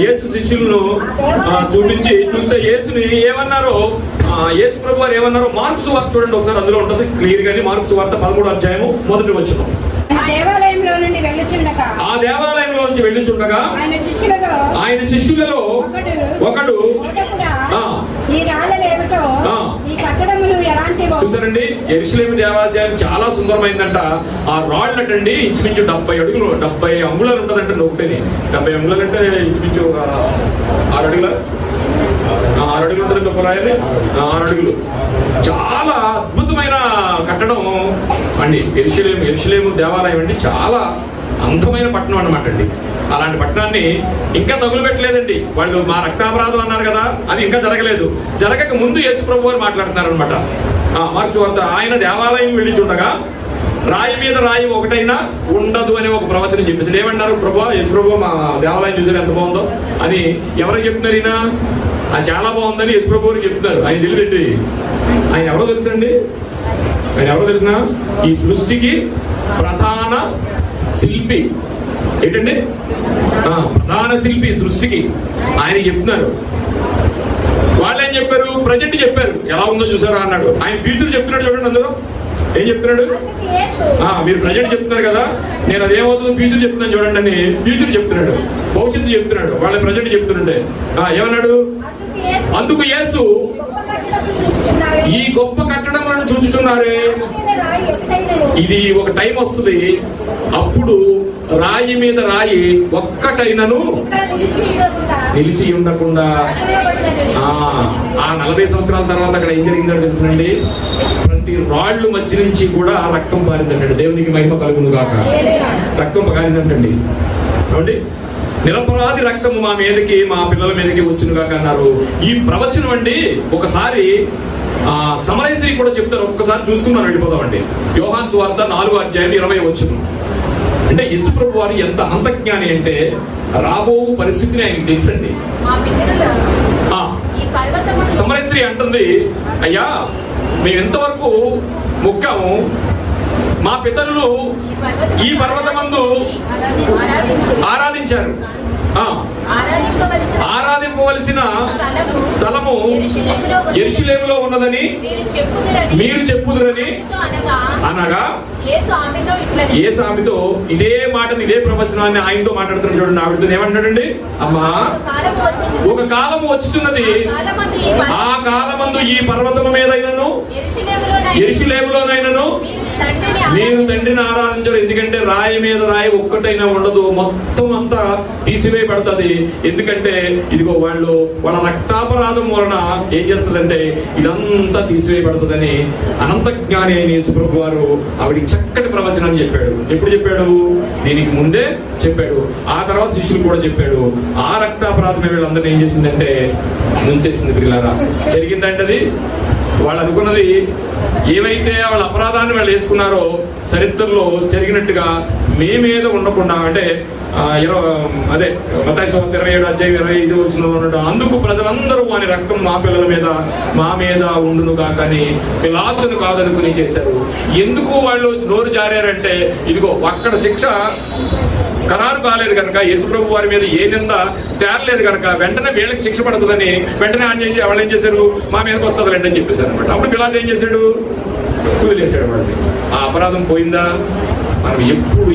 యేసు శిష్యులను చూస్తే యేసుని ఏమన్నారో, యేసు ప్రభు వారు ఏమన్నారో మార్క్స్ వార్త చూడండి ఒకసారి, అందులో ఉంటుంది క్లియర్ గాని. మార్క్స్ వార్త 13వ అధ్యాయము మొదటి వచనం. దేవాలయంలో నుండి వెళ్ళుచుండగా ఆ దేవాలయంలో నుంచి వెళ్ళుచుండగా ఆయన శిష్యులలో ఒకడు బోధకుడా, ఆ. ఈ రాళ్ళలేమిటో, ఆ. ఈ కట్టడములు ఎలాంటివో. చూసారండి, యెరూషలేము దేవాలయం చాలా సుందరమైందంట. ఆ రాళ్ళటండి ఇంచుమించు 70 అడుగులు, 70 అంగుళాలు ఉంటుందంటే ఒకటేని. 70 అంగుళాలు అంటే ఇంచుమించు 6 అడుగుల 6 అడుగులు ఉంటుంది ఒక రాయలే, 6 అడుగులు. చాలా అద్భుతమైన కట్టడం అండి యెరూషలేము దేవాలయం అండి. చాలా అందమైన పట్టణం అన్నమాట అండి. అలాంటి పట్టణాన్ని ఇంకా తగులు పెట్టలేదండి వాళ్ళు. మా రక్తాపరాధం అన్నారు కదా, అది ఇంకా జరగలేదు. జరగక ముందు యేసు ప్రభు వారు మాట్లాడుతున్నారు అనమాట. మార్కు సువార్త, ఆయన దేవాలయం వెళ్ళిచుండగా రాయి మీద రాయి ఒకటైనా ఉండదు అని ఒక ప్రవచనం చెప్పేసి ఏమన్నారు, ప్రభు యేసు ప్రభు మా దేవాలయం చూసారు ఎంత బాగుందో అని. ఎవరికి చెప్తున్నారు ఈయన? అది చాలా బాగుందని యేసు ప్రభు వారికి చెప్తున్నారు. ఆయన తెలియదండి. ఆయన ఎవరో తెలుసండి? ఆయన ఎవరో తెలిసిన? ఈ సృష్టికి ప్రధాన శిల్పి. ఏంటండి? ప్రధాన శిల్పి సృష్టికి. ఆయన చెప్తున్నారు. వాళ్ళు ఏం చెప్పారు? ప్రజెంట్ చెప్పారు, ఎలా ఉందో చూసారా అన్నాడు. ఆయన ఫ్యూచర్ చెప్తున్నాడు. చూడండి అందులో ఏం చెప్తున్నాడు? మీరు ప్రజెంట్ చెప్తున్నారు కదా, నేను అదేమవుతుందో ఫ్యూచర్ చెప్తున్నాను చూడండి అని ఫ్యూచర్ చెప్తున్నాడు, భవిష్యత్తు చెప్తున్నాడు. వాళ్ళ ప్రజెంట్ చెప్తుండే ఏమన్నాడు? అందుకు యేసు, ఈ గొప్ప కట్టడములను చూచుచున్నారే, ఇది ఒక టైం వస్తుంది, అప్పుడు రాయి మీద రాయి ఒక్కటైనను నిలిచి ఉండకుండా. ఆ 40 సంవత్సరాల తర్వాత అక్కడ ఏం జరిగిందో తెలుసునండి, ప్రతి రాళ్ళు మధ్య నుంచి కూడా రక్తం పారిందంటండి. దేవునికి మహిమ కలుగును గాక. రక్తం పారిందంటండి. కాబట్టి నిరపరాధి రక్తము మా మీదకి, మా పిల్లల మీదకి వచ్చును గాక అన్నారు. ఈ ప్రవచనం అండి ఒకసారి సమరయ స్త్రీ కూడా చెప్తారు. ఒక్కసారి చూసుకున్నాను, వెళ్ళిపోతామండి. యోహాను సువార్త 4వ అధ్యాయం 20వ వచనం. అంటే యేసు ప్రభు వారు ఎంత అంతజ్ఞాని అంటే రాబో పరిస్థితిని ఆయనకి తెలుసండి. సమరయ స్త్రీ అంటుంది, అయ్యా మేము ఎంతవరకు మొక్కాము, మా పితరులు ఈ పర్వతమందు ఆరాధించారు. ఆరాధింపవలసిన స్థలము యెరూషలేములో ఉన్నదని మీరు చెప్పుదురని అనగా యేసు ఆమెతో ఇదే మాటను, ఇదే ప్రవచనాన్ని ఆయనతో మాట్లాడుతున్నాడు. చూడండి, ఆవిడతో ఏమంటాడండి? అమ్మా, ఒక కాలము వచ్చుచున్నది, ఆ కాలమందు ఈ పర్వతము మీదైనను యెరూషలేములోనైనను నేను తండ్రిని ఆరాధించరు. ఎందుకంటే రాయి మీద రాయి ఒక్కటైనా ఉండదు, మొత్తం అంతా తీసివేయబడుతుంది. ఎందుకంటే ఇదిగో వాళ్ళ రక్తాపరాధం వలన ఏం చేస్తుందంటే ఇదంతా తీసివేయబడుతుందని అనంత జ్ఞాని అయిన యేసు ప్రభు వారు ఆవిడికి చక్కటి ప్రవచనాన్ని చెప్పాడు. ఎప్పుడు చెప్పాడు? దీనికి ముందే చెప్పాడు. ఆ తర్వాత శిష్యులు కూడా చెప్పాడు. ఆ రక్తాపరాధం వీళ్ళందరినీ ఏం చేసిందంటే ముంచేసింది. పిల్లారా, జరిగిందంటే అది వాళ్ళు అనుకున్నది ఏవైతే వాళ్ళ అపరాధాన్ని వాళ్ళు వేసుకున్నారో చరిత్రలో జరిగినట్టుగా మేమేద ఉండకుండా, అంటే మత్తయి సువార్త 27వ అధ్యాయం 25వ వచనంలో అందుకు ప్రజలందరూ వాని రక్తం మా పిల్లల మీద మా మీద ఉండును కాక అని పిలాతును కాదనుకుని చేశారు. ఎందుకు వాళ్ళు నోరు జారారంటే ఇదిగో అక్కడ శిక్ష ఖరారు కాలేదు కనుక, యేసుప్రభు వారి మీద ఏ నింద తేరలేదు కనుక వెంటనే వీళ్ళకి శిక్ష పడుతుందని వెంటనే వాళ్ళు ఏం చేశారు? మా మీదకి వస్తుంది రండి అని చెప్పేశారు అనమాట. అప్పుడు పిలాతు ఏం చేశాడు? వదిలేశాడు వాళ్ళని. ఆ అపరాధం పోయిందా? మనం ఎప్పుడు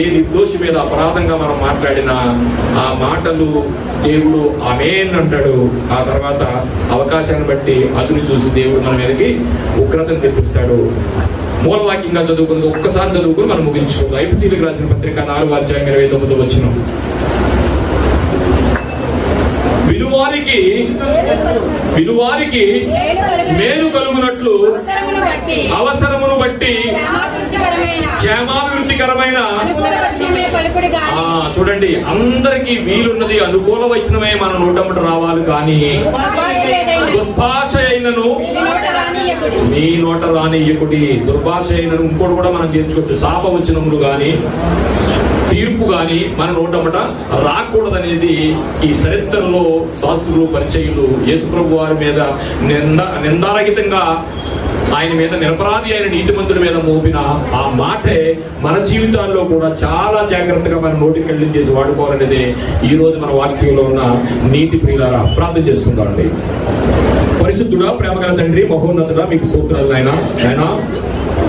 ఏ నిర్దోషి మీద అపరాధంగా మనం మాట్లాడినా ఆ మాటలు దేవుడు ఆమేన్ అంటాడు. ఆ తర్వాత అవకాశాన్ని బట్టి అదును చూసి దేవుడు మన మీదకి ఉగ్రతను తెప్పిస్తాడు. మూలవాక్యంగా చదువుకున్నది ఒక్కసారి చదువుకుని మనం ముగించుకుందాం. ఐపీసీలకు రాసిన పత్రిక 4వ అధ్యాయం 29వ వచనం. వినువారికి మేలు కలుగునట్లు అవసరమును బట్టి క్షేమాభివృద్ధికరమైన. చూడండి, అందరికీ వీలున్నది అనుకూల వచనమే మన నోటమ్మట రావాలి, కానీ దుర్భాష అయినను మీ నోట రానియ్యకుడి. దుర్భాష అయినను ఇంకోటి కూడా మనం చేర్చుకోవచ్చు. శాప వచనములు కానీ తీర్పు కానీ మన నోటమ్మట రాకూడదనేది ఈ చరిత్రలో శాస్త్రులు పరిచయులు యేసుప్రభు వారి మీద నిందారహితంగా ఆయన మీద నిరపరాధి అయిన నీతిమంతుడి మీద మోపిన ఆ మాటే మన జీవితాల్లో కూడా చాలా జాగ్రత్తగా మన నోటికి వెళ్ళి చేసి వాడుకోవాలనేది ఈ రోజు మన వాక్యంలో ఉన్న నీతి ప్రియులారా. ప్రార్థన చేసుకుందామండి. పరిశుద్ధుడా, ప్రేమగల తండ్రి, మహోన్నతుడా, మీకు స్తోత్రాలు నాయనా.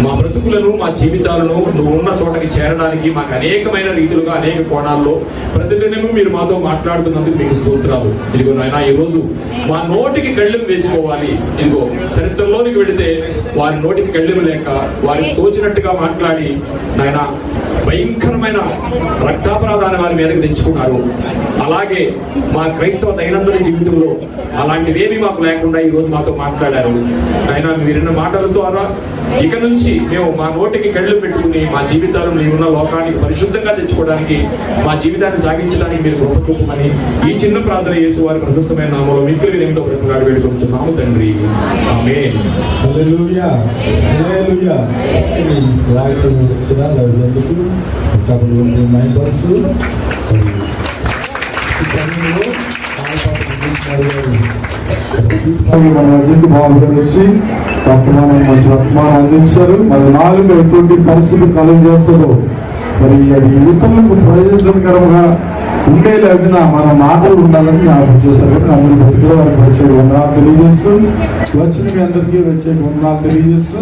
మా బ్రతుకులను, మా జీవితాలను నువ్వు ఉన్న చోటకి చేరడానికి మాకు అనేకమైన రీతిలుగా, అనేక కోణాల్లో ప్రతిదినము మీరు మాతో మాట్లాడుతున్నందుకు మీకు స్తోత్రాలు. ఇదిగో నాయన, ఈ రోజు మా నోటికి కళ్ళెం వేసుకోవాలి. ఇదిగో చరిత్రలోనికి వెళితే వారి నోటికి కళ్ళెం లేక వారికి తోచినట్టుగా మాట్లాడి నాయన భయంకరమైన రక్తాపరాధాన్ని వారి మీదకి తెచ్చుకున్నారు. అలాగే మా క్రైస్తవ దైనందిన జీవితంలో అలాంటివేమీ మాకు లేకుండా ఈ రోజు మాతో మాట్లాడారు. ఆయన మీరున్న మాటల ద్వారా ఇక నుంచి మేము మా నోటికి కళ్ళు పెట్టుకుని మా జీవితాలను నీవున్న లోకానికి పరిశుద్ధంగా తెచ్చుకోవడానికి, మా జీవితాన్ని సాగించడానికి మీరు కృప చూపమని ఈ చిన్న ప్రార్థన యేసు వారి ప్రశస్తమైన నామములో మిక్కిలి ఎంతో బ్రతుకులాడి వేడుకొంచున్నాము తండ్రి. ఆమేన్. హల్లెలూయా, హల్లెలూయా. వాక్యం శిక్షణ లభించేందుకు చప్పట్లు కొట్టి మైపర్సు మన అర్జెంట్ బాబు వచ్చి వర్తమానం మంచి వర్తమానం అందించారు. మరి నాలుగు ఎటువంటి పరిస్థితి కలుగజేస్తుందో, మరి అది ఇతరులకు ప్రయోజనకరంగా ఉండేలాగా మన మాటలు ఉండాలని జ్ఞాపకం చేస్తారు. అందరూ బతుకులో వారికి వచ్చే వందనాలు తెలియజేస్తూ, వచ్చిన మీ అందరికీ వచ్చే వందనాలు తెలియజేస్తూ